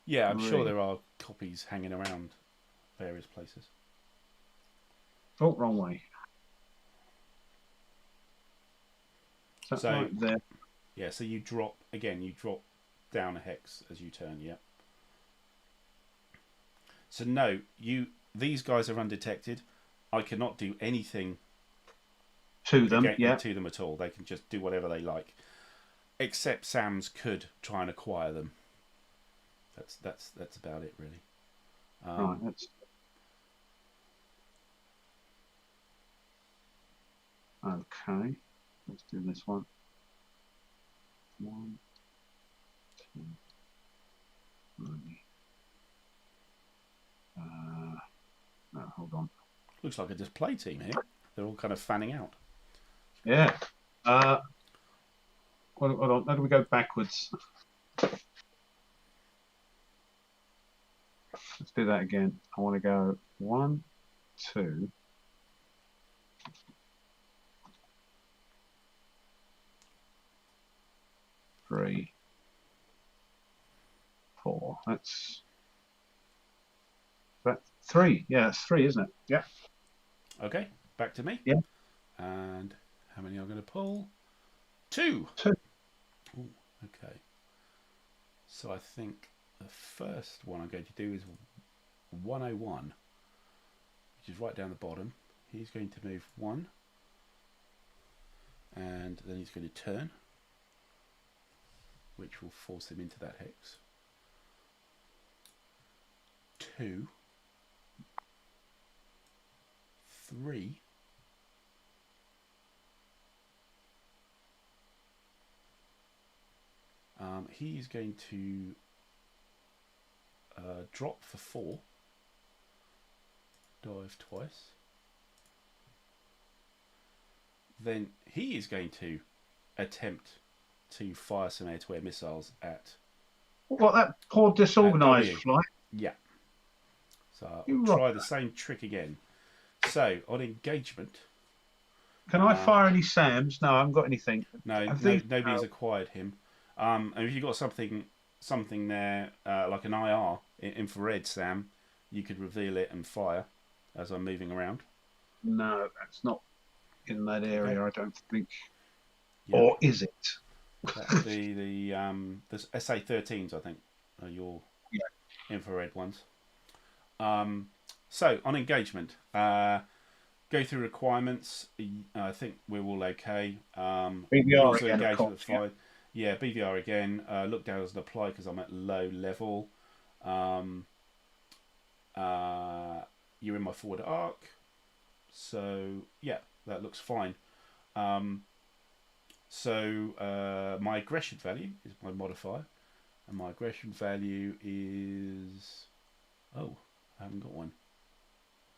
Yeah, I'm 3. sure there are copies hanging around various places. Oh, wrong way. So right there. Yeah, so you drop down a hex as you turn, yeah. So no, these guys are undetected. I cannot do anything to them, to them at all. They can just do whatever they like. Except Sam's could try and acquire them. That's about it, really. Right, that's okay. Let's do this one. 1, 2, 3. No, hold on. Looks like a display team here. They're all kind of fanning out. Yeah. Hold on. How do we go backwards? Let's do that again. I want to go 1, 2. 3, 4. That's 3. Yeah, that's 3, isn't it? Yeah. Okay, back to me. Yeah. And how many I'm going to pull? 2. 2. Ooh, okay. So I think the first one I'm going to do is 101, which is right down the bottom. He's going to move 1, and then he's going to turn, which will force him into that hex. 2, 3, he's going to drop for 4, dive twice. Then he is going to attempt to fire some air-to-air missiles at... What, that poor disorganised flight? Yeah. So I'll try the same trick again. So, on engagement... Can I fire any SAMs? No, I haven't got anything. No, nobody's acquired him. And if you've got something there, like an IR, infrared SAM, you could reveal it and fire as I'm moving around. No, that's not in that area, I don't think. Yeah. Or is it? the SA-13s, I think, are your infrared ones. So, on engagement, go through requirements. I think we're all okay. BVR again, of course, yeah, BVR again. Look down as an apply because I'm at low level. You're in my forward arc. So, yeah, that looks fine. So, my aggression value is my modifier. And my aggression value is... Oh, I haven't got one.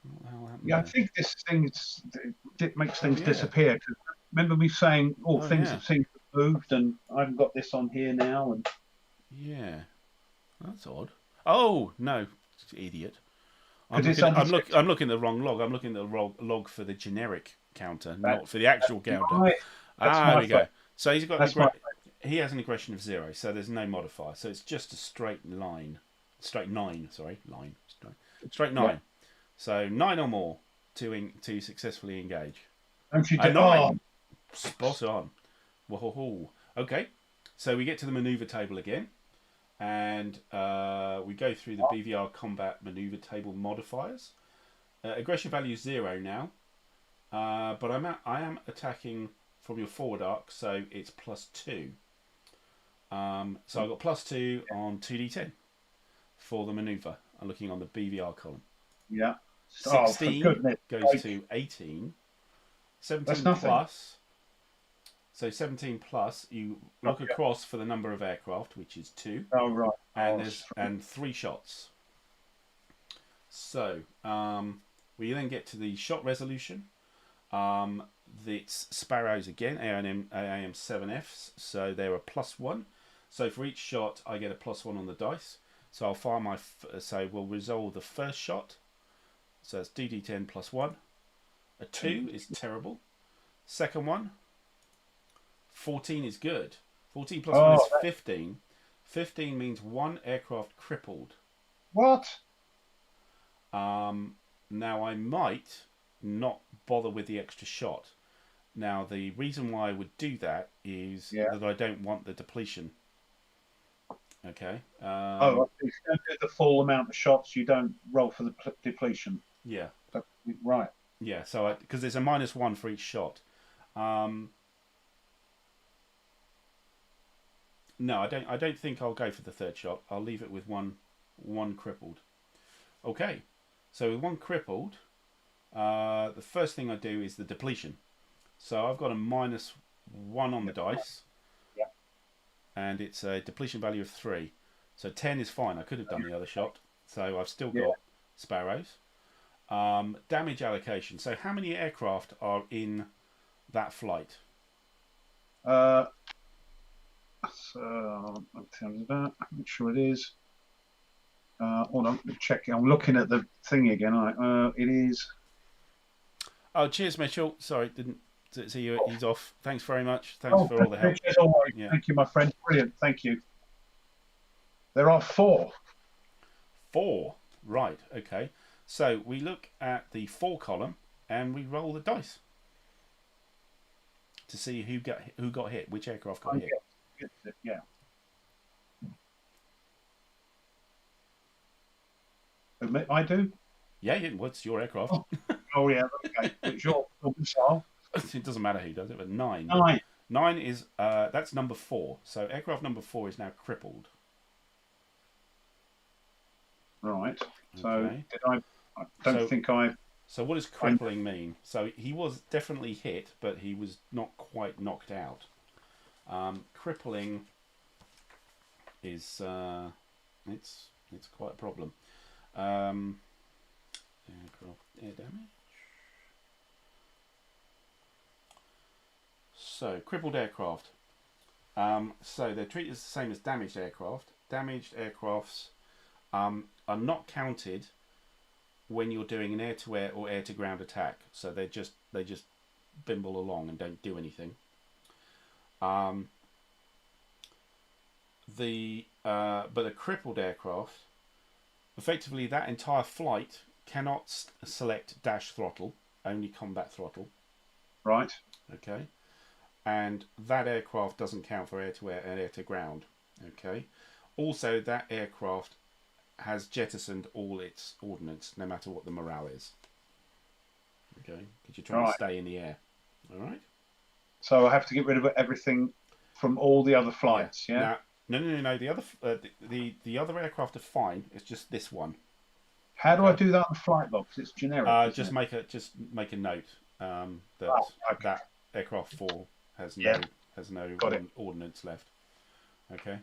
What the hell happened there? I think this thing makes things disappear. Cause remember me saying, things have seemed to have moved and I haven't got this on here now. And yeah, that's odd. Oh, no, idiot. I'm looking at the wrong log. I'm looking at the log for the generic counter, not for the actual counter. There we go. So he's got he has an aggression of 0, so there's no modifier. So it's just a straight 9. Straight 9. Yeah. So 9 or more to successfully engage. Don't you 9. Spot on. Whoa. Okay. So we get to the maneuver table again, and we go through the BVR combat maneuver table modifiers. Aggression value is 0 now, but I am attacking from your forward arc, so it's +2. So I've got +2 on 2d10 for the maneuver. I'm looking on the BVR column. Yeah. 16 goes to 18. 17 plus So 17 plus, you look across for the number of aircraft, which is 2. Oh, right. And there's 3 shots. So we then get to the shot resolution. It's Sparrows again, AIM 7Fs, so they're a +1. So for each shot, I get a +1 on the dice. So I'll fire my, so we'll resolve the first shot. So it's DD10 +1. A 2 is terrible. Second one, 14 is good. 14 plus 1 is 15. 15 means 1 aircraft crippled. What? Now I might not bother with the extra shot. Now the reason why I would do that is that I don't want the depletion. Okay. If you don't do the full amount of shots, you don't roll for the depletion. Yeah. Right. Yeah. So because there's a -1 for each shot. No, I don't think I'll go for the third shot. I'll leave it with one crippled. Okay. So with 1 crippled, the first thing I do is the depletion. So I've got a -1 on the dice. Yeah. And it's a depletion value of 3. So 10 is fine. I could have done the other shot. So I've still got Sparrows. Damage allocation. So how many aircraft are in that flight? So I'll tell you that. I'm sure it is. Hold on, check. I'm looking at the thing again. It is. Oh, cheers, Mitchell. Sorry, didn't see you. He's off. Thanks very much. Thanks for all the help. Yeah. Thank you, my friend. Brilliant. Thank you. There are 4. 4. Right. Okay. So we look at the 4 column and we roll the dice to see who got hit, which aircraft got hit. Yeah. I do. Yeah. What's your aircraft? Oh yeah. Okay. It's your missile. It doesn't matter who does it, but 9. 9. 9 is that's number 4. So aircraft number 4 is now crippled. Right. So Okay. did I don't think I. So what does crippling mean? So he was definitely hit, but he was not quite knocked out. Crippling is it's quite a problem. Aircraft air damage. So crippled aircraft. So they're treated as the same as damaged aircraft. Damaged aircrafts are not counted when you're doing an air-to-air or air-to-ground attack. So they just bimble along and don't do anything. But a crippled aircraft, effectively that entire flight cannot select dash throttle, only combat throttle. Right. Okay. And that aircraft doesn't count for air-to-air and air-to-ground. Okay. Also, that aircraft has jettisoned all its ordnance, no matter what the morale is. Okay, because you're trying to stay in the air. All right. So I have to get rid of everything from all the other flights. Yeah. Now, no. The other the other aircraft are fine. It's just this one. How do I do that on flight log? It's generic. Just make a note that aircraft 4 has no ordnance left. Okay.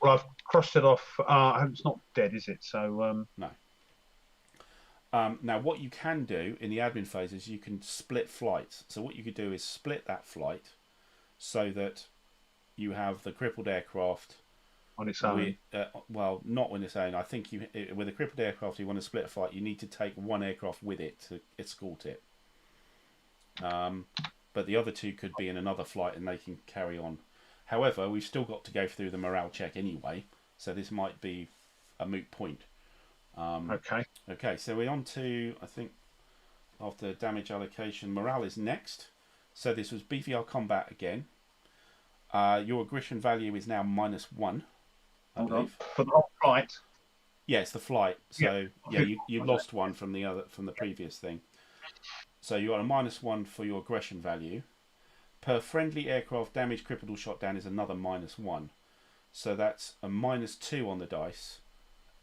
Well, I've crossed it off. It's not dead, is it? So no. Now, what you can do in the admin phase is you can split flights. So what you could do is split that flight so that you have the crippled aircraft on its own. Well, not on its own. I think with a crippled aircraft, you want to split a flight. You need to take 1 aircraft with it to escort it. But the other 2 could be in another flight and they can carry on. However, we've still got to go through the morale check anyway, so this might be a moot point. Okay, so we're on to, I think, after damage allocation, morale is next. So this was BVR combat again. Your aggression value is now -1, I believe. For the whole flight? Yeah, it's the flight. So you lost 1 from the previous thing. So you got a -1 for your aggression value. Per friendly aircraft, damage, crippled or shot down is another -1. So that's a -2 on the dice,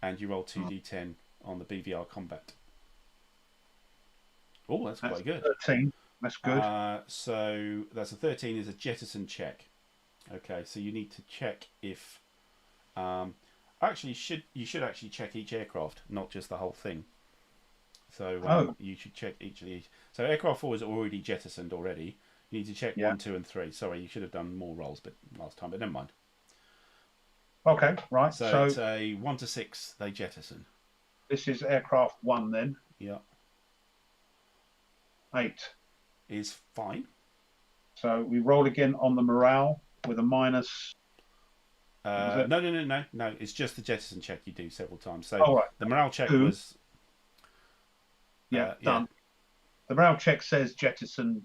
and you roll 2d10 on the BVR combat. Oh, that's quite good. 13. That's good. So that's a 13 is a jettison check. Okay, so you need to check if actually you should actually check each aircraft, not just the whole thing. So you should check each of these. So aircraft 4 is already jettisoned already. You need to check 1, 2, and 3. Sorry, you should have done more rolls, but last time, but never mind. Okay, right. So it's a 1 to 6. They jettison. This is aircraft 1 then. Yeah. 8 is fine. So we roll again on the morale with a minus. No. It's just the jettison check you do several times. So right. The morale check was. Done. Yeah. The morale check says jettison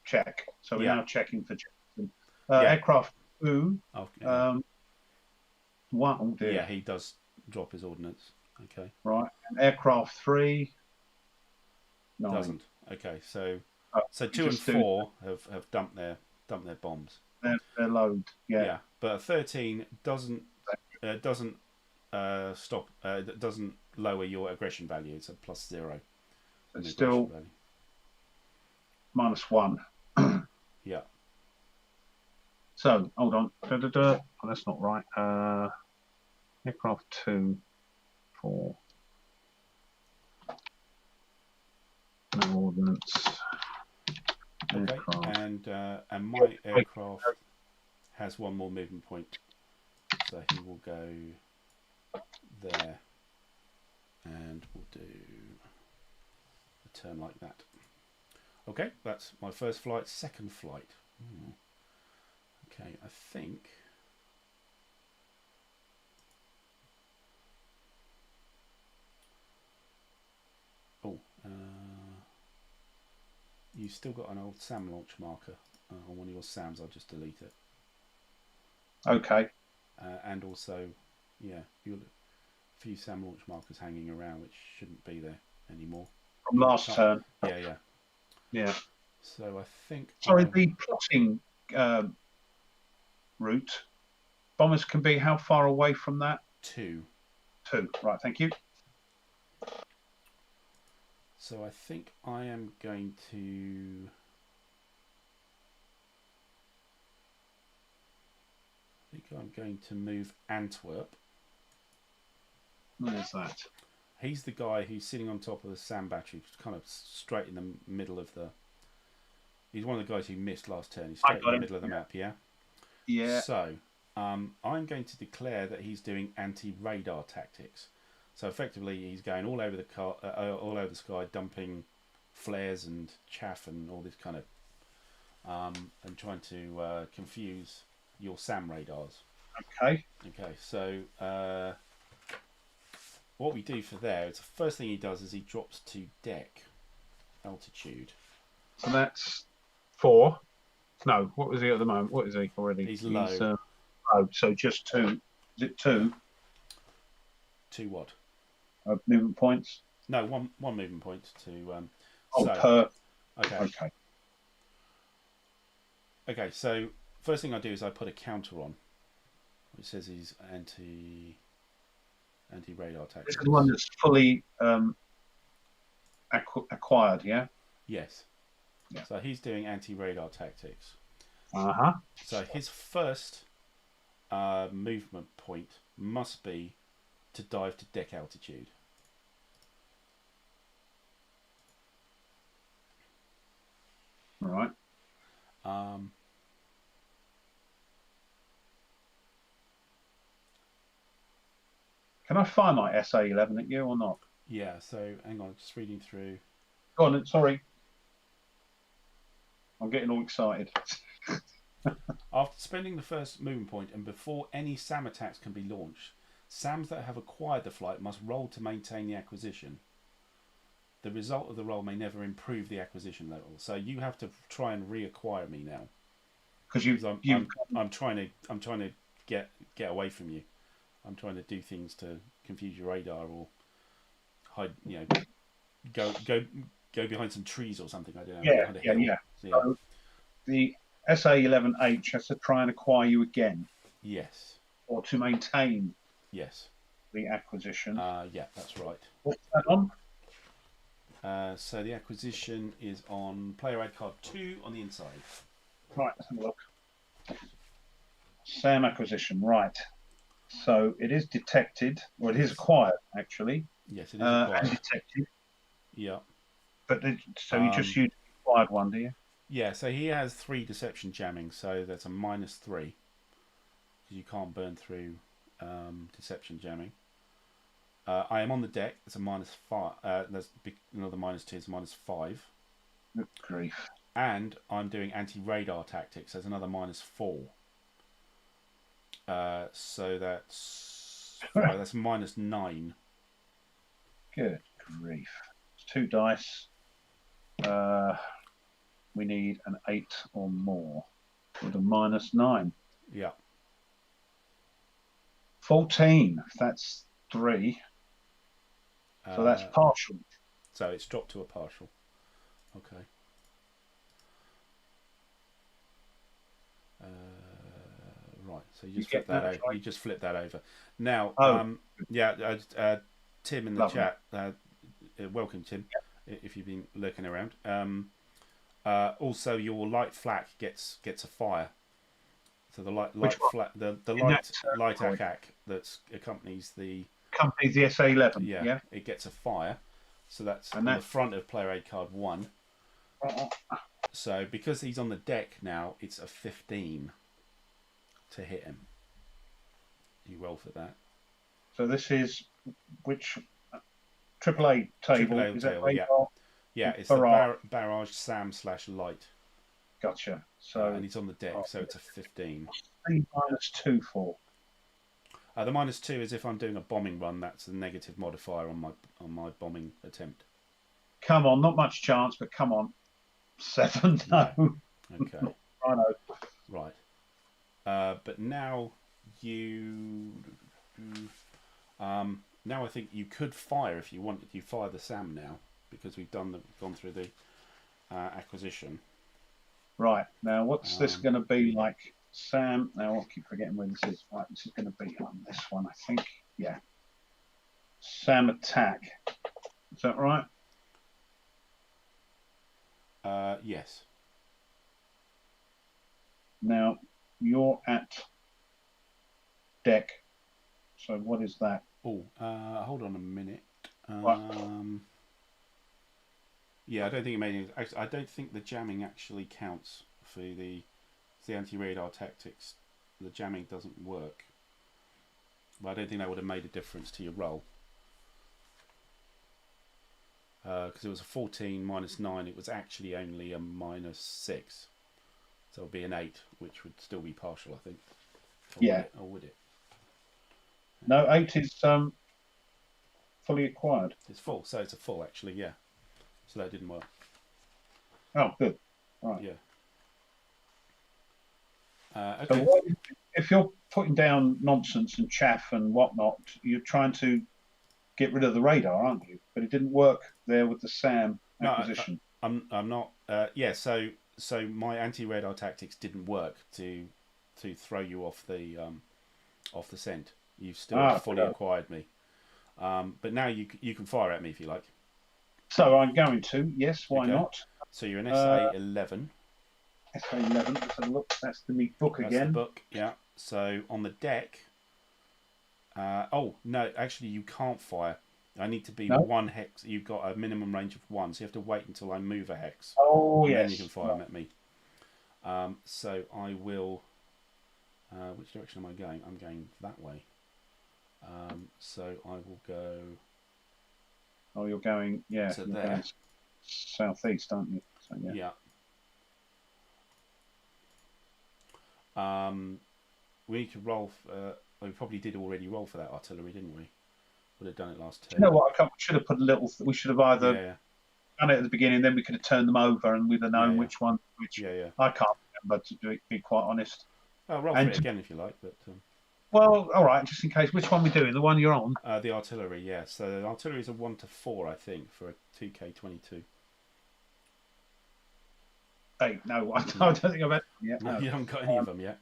check. So we're now checking for jettison. Aircraft 2. Okay. 1. Oh dear. Yeah, he does drop his ordnance. Okay. Right. And aircraft 3. 9. Doesn't. Okay. So 2 and 4 have dumped their bombs. Their load. Yeah. But 13 doesn't stop. Doesn't lower your aggression value. It's a +0. It's still -1. Yeah. So hold on. Oh, that's not right. Aircraft 2, 4. No ordnance. Okay. Aircraft. And my aircraft has 1 more movement point, so he will go there, and we'll do a turn like that. Okay, that's my first flight. Second flight. Okay, I think. You've still got an old SAM launch marker on one of your SAMs. I'll just delete it. Okay. And also, you've got a few SAM launch markers hanging around which shouldn't be there anymore. From last turn. Yeah. So I think. Sorry, the plotting route. Bombers can be how far away from that? 2. 2. Right. Thank you. So I think I am going to. I'm going to move Antwerp. Where's that? He's the guy who's sitting on top of the SAM battery, kind of straight in the middle of the. He's one of the guys who missed last turn. He's straight in the middle of the map, yeah? Yeah. So, I'm going to declare that he's doing anti-radar tactics. So effectively, he's going all over all over the sky, dumping flares and chaff and all this kind of, and trying to confuse your SAM radars. Okay. Okay. So what we do for there is the first thing he does is he drops to deck altitude. So that's 4. No, what was he at the moment? What is he already? He's low. So just 2. Is it 2? 2 what? Movement points? No, one movement point to. Per. Okay. Okay. So first thing I do is I put a counter on, which says he's anti-radar tactics. This is the one that's fully acquired, yeah? Yes. Yeah. So he's doing anti-radar tactics. So his first movement point must be to dive to deck altitude. Right. Can I fire my SA-11 at you or not? Yeah, so hang on, just reading through. Go on, sorry. I'm getting all excited. After spending the first movement point and before any SAM attacks can be launched, SAMs that have acquired the flight must roll to maintain the acquisition. The result of the roll may never improve the acquisition level. So you have to try and reacquire me now. Because I'm trying to get away from you. I'm trying to do things to confuse your radar or hide, go behind some trees or something. I don't know. Yeah. So the SA-11H has to try and acquire you again. Yes. Or to maintain. Yes. The acquisition. Yeah, that's right. What's that on? So the acquisition is on player add card 2 on the inside. Right, let's have a look. SAM acquisition, right. So it is detected, or it is acquired, actually. Yes, it is acquired. And detected. Yeah. But so you just used the acquired one, do you? Yeah, so he has 3 deception jamming, so that's a -3. Because you can't burn through deception jamming. I am on the deck, it's a -5. There's another -2, it's a -5. Good grief. And I'm doing anti-radar tactics, there's another -4. So that's that's -9. Good grief. It's 2 dice. We need an 8 or more with a -9. Yeah. 14. That's 3. So that's partial. So it's dropped to a partial. Okay. Right. So you just flip that over. Right? You just flip that over. Now, Tim in the chat. Welcome, Tim. Yeah. If you've been lurking around. Also, your light flak gets a fire. So the light ACAC that accompanies the SA11. Yeah. It gets a fire. So that's on the front of player aid card 1. So because he's on the deck now, it's a 15 to hit him. You roll for that. So this is which AAA table? AAA is table, that yeah, it's the barrage SAM /light. Gotcha. So and he's on the deck, so it's a 15. -2 for. The -2 is if I'm doing a bombing run. That's a negative modifier on my bombing attempt. Come on, not much chance, but come on. 7, no. Okay. Right. But now now I think you could fire if you wanted. You fire the SAM now because we've gone through the acquisition. Right. Now, what's this going to be like? SAM. Now, I keep forgetting where this is. Right, this is going to be on this one, I think. Yeah. SAM attack. Is that right? Yes. Now, you're at deck. So what is that? Oh, hold on a minute. Right. Yeah, I don't think it made any. I don't think the jamming actually counts for the anti-radar tactics. The jamming doesn't work. But I don't think that would have made a difference to your roll. Because it was a 14 -9. It was actually only a -6. So it would be an 8, which would still be partial, I think. Or would it? No, 8 is fully acquired. It's full, so it's a full, actually, yeah. So that didn't work. Oh, good. Right. Yeah. Okay. So if you're putting down nonsense and chaff and whatnot, you're trying to get rid of the radar, aren't you? But it didn't work there with the SAM acquisition. No, I'm not. Yeah. So my anti-radar tactics didn't work to throw you off the scent. You've still fully acquired me. But now you can fire at me if you like. So I'm going to. Yes. Why not? So you're an SA11. SA11. Let's have a look. That's the neat book again. That's the book. Yeah. So on the deck. Oh no! Actually, you can't fire. I need to be 1 hex. You've got a minimum range of 1, so you have to wait until I move a hex. Oh, and yes. Then you can fire them at me. So I will. Which direction am I going? I'm going that way. So I will go. Oh, you're going. Yeah. To there. Going southeast, aren't you? So, yeah. We need to roll. We probably did already roll for that artillery, didn't we? Would have done it last turn. You know what? We should have put a little. We should have either done it at the beginning, then we could have turned them over, and we'd have known which one. I can't remember, to be quite honest. Oh, roll for it again if you like, but. Well, all right. Just in case, which one are we doing? The one you're on? The artillery, yeah. So the artillery is a 1 to 4, I think, for a 2K22. 8. No, I don't think I've had them yet. No, you haven't got any of them yet.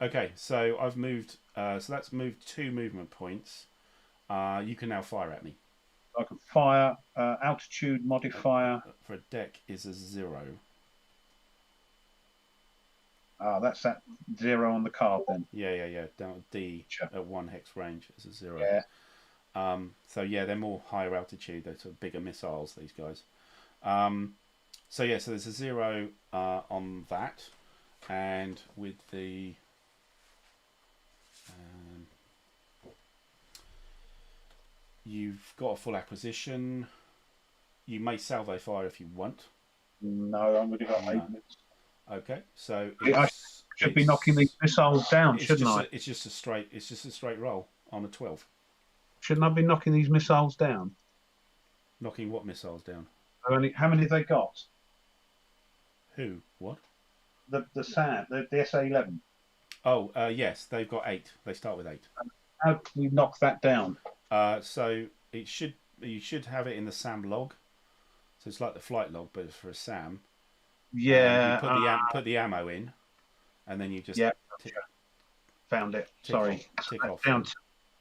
Okay, so I've moved. So that's moved 2 movement points. You can now fire at me. I can fire. Altitude modifier. For a deck is a 0. That's that 0 on the card then. Yeah. Down D Sure. at 1 hex range is a 0. Yeah. So yeah, they're more higher altitude. They're sort of bigger missiles. These guys. So yeah, so there's a 0 on that, and with the you've got a full acquisition. You may salvo fire if you want. No, I'm going to go 8 minutes. Okay, so I should be knocking these missiles down, shouldn't I? It's just a straight roll on a 12. Shouldn't I be knocking these missiles down? Knocking what missiles down? How many have they got? Who? What? The SAM, the SA-11. Oh, yes, they've got 8. They start with 8. How can we knock that down? So you should have it in the SAM log. So it's like the flight log, but it's for a SAM. Yeah. You put the ammo in, and then you just found it. Sorry, tick off down to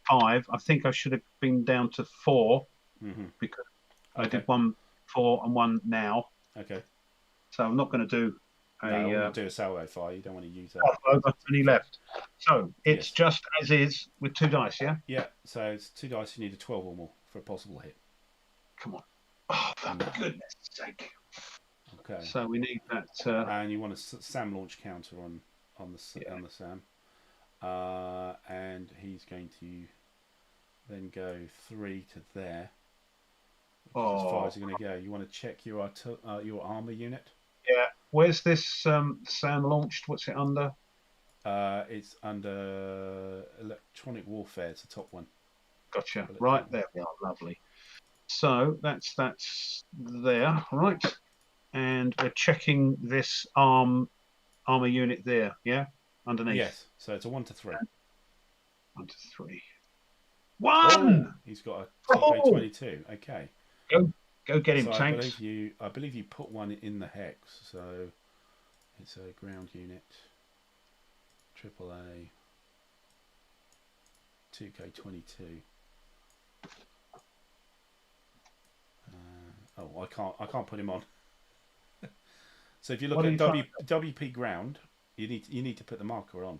5. I think I should have been down to 4 because I did 1 4 and 1 now. Okay. So I'm not going to do do a salvo fire. You don't want to use that. I've got 20 left. So it's just as is with 2 dice, yeah? Yeah, so it's 2 dice, you need a 12 or more for a possible hit. Come on. Oh, for goodness sake. Okay. So we need that. And you want a SAM launch counter on the SAM. And he's going to then go 3 to there. Which is as far as you're going to go. You want to check your armor unit? Yeah. Where's this SAM launched? What's it under? It's under electronic warfare. It's the top one. Gotcha. Right, there we are. Lovely. So that's there, right? And we're checking this armor unit there, yeah? Underneath. Yes. So it's a 1 to 3. 1 to 3. 1! Oh, he's got a TK-22. Okay. Go get him, so tanks. I believe you put one in the hex, so it's a ground unit. AAA 2K22. I can't put him on. So if you look at WP ground, you need to put the marker on.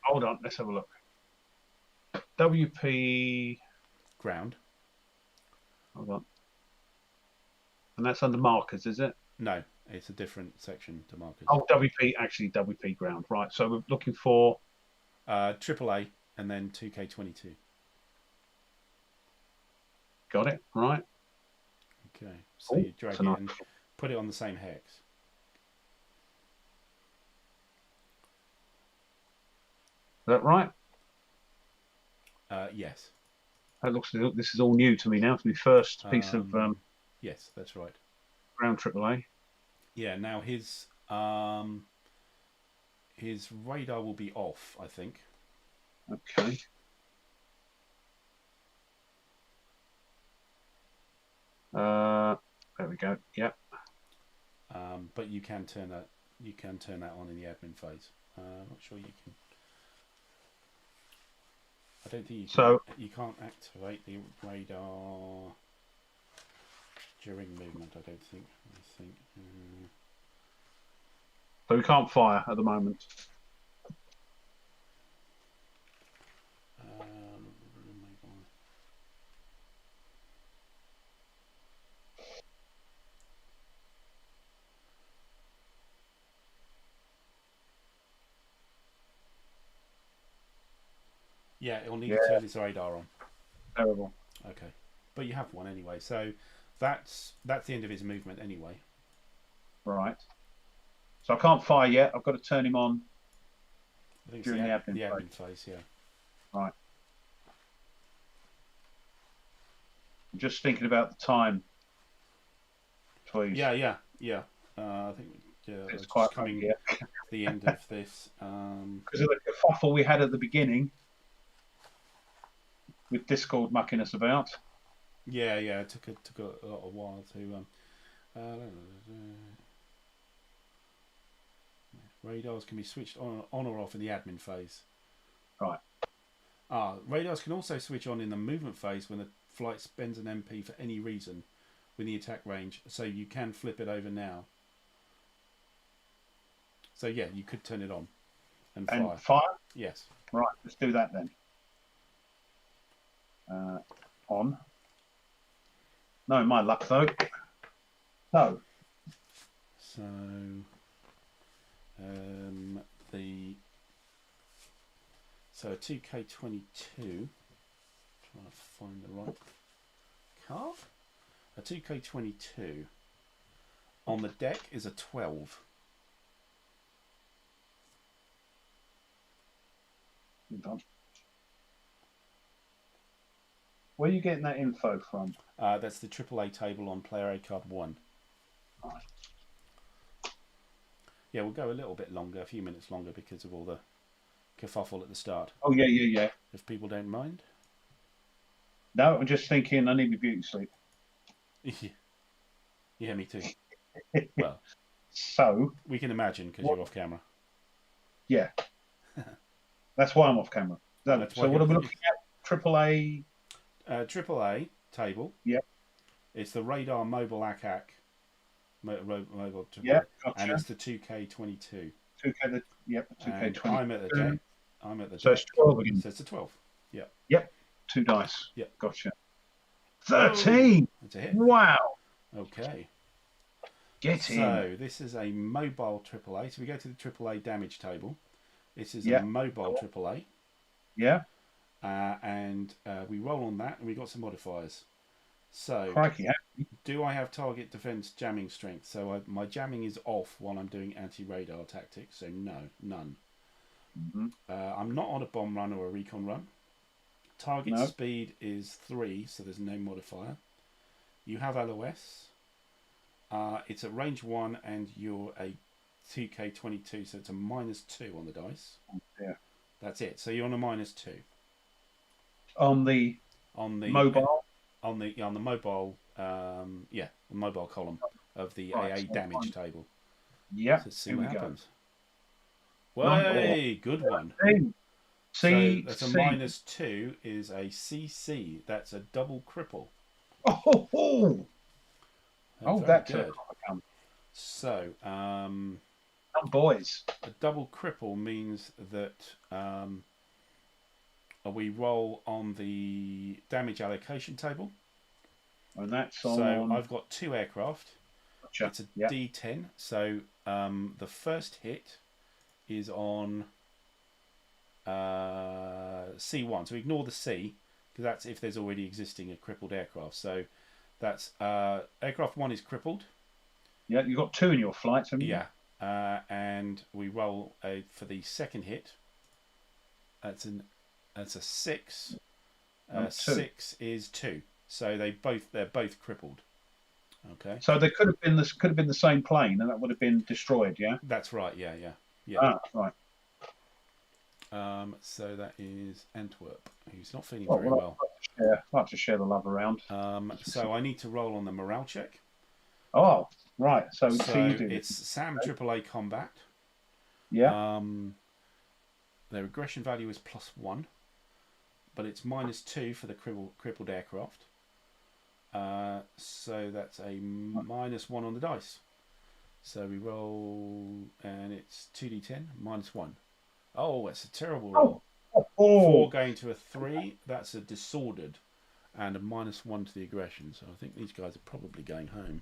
Hold on, let's have a look. WP ground. Hold on. And that's under markers, is it? No, it's a different section to markers. Oh, WP ground, right? So we're looking for AAA and then 2K22. Got it, right? Okay, so you drag it and put it on the same hex. Is that right? Yes. That looks. This is all new to me now. It's my first piece of. Yes, that's right. Ground AAA. Yeah. Now his radar will be off, I think. Okay. There we go. Yep. But you can turn that. You can turn that on in the admin phase. I'm not sure you can. I don't think you can. So you can't activate the radar during movement. I don't think. I think. So we can't fire at the moment. Yeah, it'll need to turn its radar on. Terrible. Okay, but you have one anyway, so that's the end of his movement anyway. Right. So I can't fire yet. I've got to turn him on during the admin phase. Yeah. Right. I'm just thinking about the time. Please. Yeah. I think it's quite coming to the end of this. Because of the kerfuffle we had at the beginning with Discord mucking us about. Yeah. It took a lot of while to. Radars can be switched on or off in the admin phase. Right. Radars can also switch on in the movement phase when the flight spends an MP for any reason within the attack range, so you can flip it over now. So yeah, you could turn it on and fire. And fire? Yes. Right, let's do that then. On. No, my luck though. No. So so a 2K22. Trying to find the right card. A 2K22 on the deck is a 12. Where are you getting that info from? That's the AAA table on player A card 1. Right. Yeah, we'll go a little bit longer, a few minutes longer, because of all the kerfuffle at the start. Oh, yeah. If people don't mind. No, I'm just thinking I need my beauty sleep. Yeah, me too. Well, so we can imagine because you're off camera. Yeah. That's why I'm off camera. So what are we looking at? AAA? AAA table. Yeah. It's the Radar Mobile ACAC. Mobile AAA. Yeah, gotcha. And it's the 2K22. 2K, yep, 2K22. I'm at the deck. So it's 12 again. So it's a 12. Yeah. Yep. 2 dice. Yep. Gotcha. 13. Oh, that's a hit. Wow. Okay. Get in. So this is a mobile AAA. So we go to the AAA damage table. This is Yeah. a mobile AAA. Yeah. And we roll on that, and we got some modifiers. So, Crikey, do I have target defense jamming strength? So my jamming is off while I'm doing anti-radar tactics. So no, none. Mm-hmm. I'm not on a bomb run or a recon run. Target speed is 3, so there's no modifier. You have LOS. It's at range 1, and you're a 2K22, so it's a -2 on the dice. Yeah. That's it. So you're on a -2. On the mobile? On the mobile, the mobile column of the AA damage table. Yeah. So let's see what happens. Way, good one. C. So that's a -2 is a CC. That's a double cripple. Oh, that's good. So, boys. a double cripple means that we roll on the damage allocation table. And that's on... So I've got 2 aircraft. Gotcha. It's a D10. So the first hit is on C1. So ignore the C, because that's if there's already existing a crippled aircraft. So that's aircraft 1 is crippled. Yeah, you've got 2 in your flight, haven't you? Yeah. And we roll for the second hit. That's a 6. 6 is 2. So they're both crippled. Okay. So they could have been the same plane, and that would have been destroyed. Yeah. That's right. Yeah. Right. So that is Antwerp, who's not feeling very well. I'd like to share the love around. So I need to roll on the morale check. Oh, right. So you do it's SAM AAA combat. Yeah. Their aggression value is +1, but it's -2 for the crippled aircraft. So that's a -1 on the dice. So we roll, and it's 2d10 -1. Oh, that's a terrible roll. 4 going to a 3. That's a disordered, and a -1 to the aggression. So I think these guys are probably going home.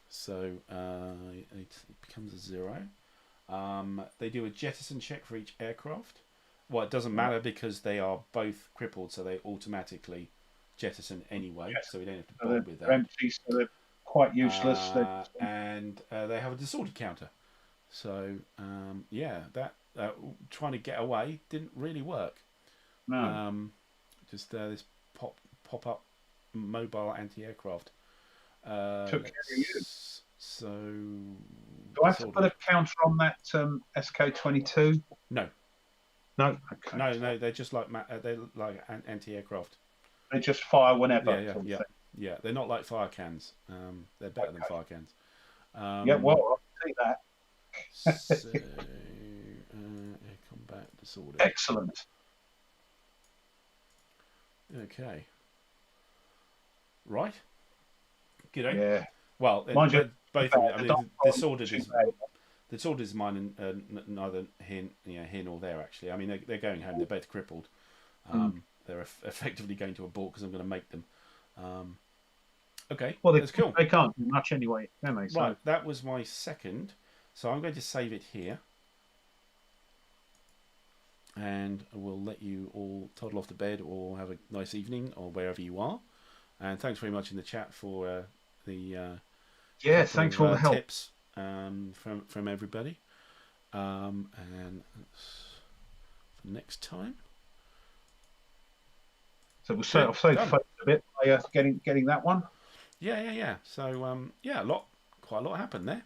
So it becomes a 0. They do a jettison check for each aircraft. Well, it doesn't matter because they are both crippled, so they automatically jettison anyway. Yes. So we don't have to bother with that. Empty, so they're quite useless. And they have a disordered counter. So that trying to get away didn't really work. No. Just this pop up mobile anti-aircraft. Took care of you. So do I have to put a counter on that SK22? No. No. Okay. No. They're just like anti-aircraft. They just fire whenever. Yeah. They're not like fire cans. They're better than fire cans. Yeah. Well, I'll see that. So, combat disorder. Excellent. Okay. Right. Good. Yeah. Well, Mind you, both of it. I the mean, dice the sword is mine, and neither here nor there. Actually, I mean, they're going home. They're both crippled. They're effectively going to abort because I'm going to make them. Okay, well, that's cool. they can't do much anyway, can they? So. Right, that was my second. So I'm going to save it here. And we'll let you all toddle off to bed or have a nice evening or wherever you are. And thanks very much in the chat for the thanks for all the help. tips from everybody. And for next time. So we'll save the a bit by getting that one. Yeah. So quite a lot happened there.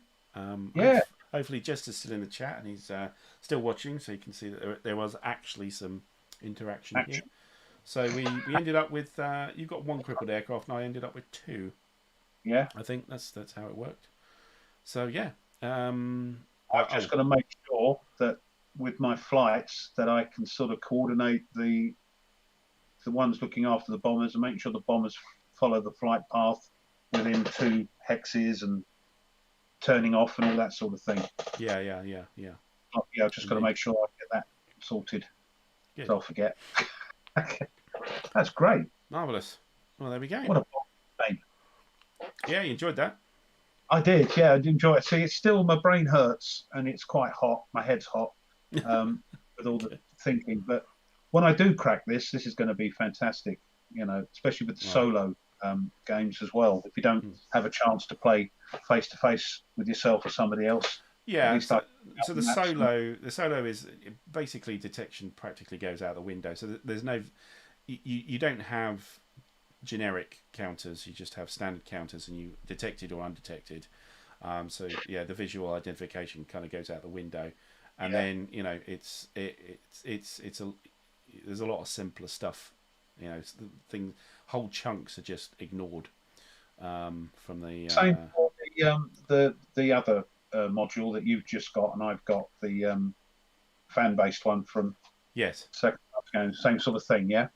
Hopefully Jester's still in the chat and he's still watching, so you can see that there was actually some interaction here. So we ended up with you've got one crippled aircraft, and I ended up with two. Yeah, I think that's how it worked. So yeah, I've just got to make sure that with my flights that I can sort of coordinate the ones looking after the bombers and make sure the bombers follow the flight path within 2 hexes and turning off and all that sort of thing. Yeah. I've just got to make sure I get that sorted. Good. So I'll forget. Okay. That's great. Marvellous. Well, there we go. What a game. Yeah, you enjoyed that? I did, yeah, I did enjoy it. See, it's still, my brain hurts and it's quite hot. My head's hot with all the thinking. But when I do crack this is going to be fantastic, especially with the solo games as well. If you don't have a chance to play face-to-face with yourself or somebody else. Yeah, so the solo is basically detection practically goes out the window. So there's no, you don't have generic counters. You just have standard counters, and you detected or undetected. So yeah, the visual identification kind of goes out the window, and then there's a lot of simpler stuff. Whole chunks are just ignored from the same for the other module that you've just got, and I've got the fan-based one from second game. Same sort of thing, yeah.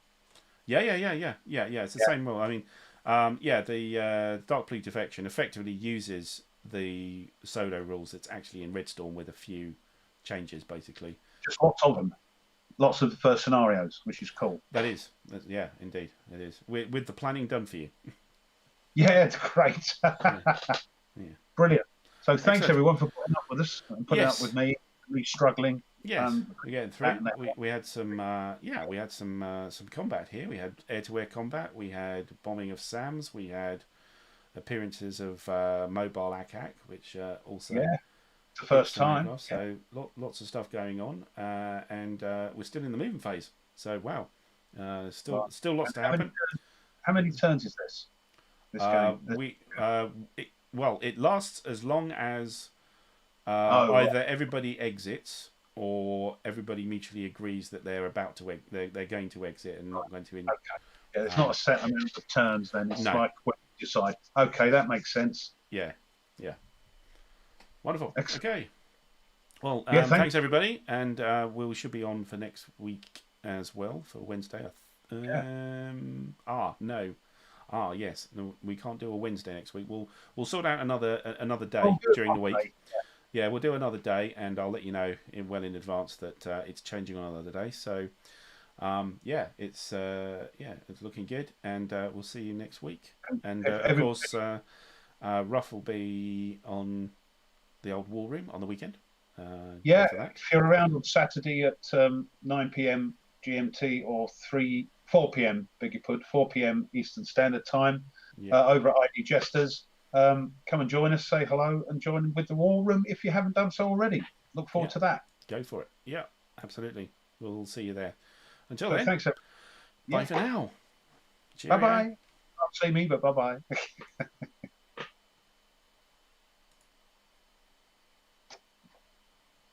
Yeah. It's the same rule. I mean, the Dark Blue Defection effectively uses the solo rules that's actually in Red Storm with a few changes, basically. Just lots of them. Lots of scenarios, which is cool. Yeah, indeed, it is. With the planning done for you. Yeah, it's great. Brilliant. So thanks everyone for putting up with us and putting up with me struggling. Yes, we're getting through. We had some some combat here. We had air-to-air combat. We had bombing of SAMs. We had appearances of mobile ACAC, which also it's the first time. So lots of stuff going on, and we're still in the moving phase. So wow, still lots to happen. How many turns is this? This game? It lasts as long as either everybody exits or everybody mutually agrees that they're about to they're going to exit and not going to. Okay. Yeah, it's not a set amount of turns. Then it's like when you decide. Okay, that makes sense. Yeah. Wonderful. Excellent. Okay. Well, thanks everybody, and we should be on for next week as well for Wednesday. Yes. No, we can't do a Wednesday next week. We'll sort out another day during the week. Yeah, we'll do another day, and I'll let you know well in advance that it's changing on another day. So, it's looking good, and we'll see you next week. And of course, Rough will be on the old War Room on the weekend. If you're around on Saturday at 9 p.m. GMT or 4 p.m. 4 p.m. Eastern Standard Time over at ID Jesters. Come and join us, say hello, and join with the War Room if you haven't done so already. Look forward to that. Go for it. Yeah, absolutely. We'll see you there. Until then, thanks. Bye for now. Bye-bye. Not see me, but bye-bye.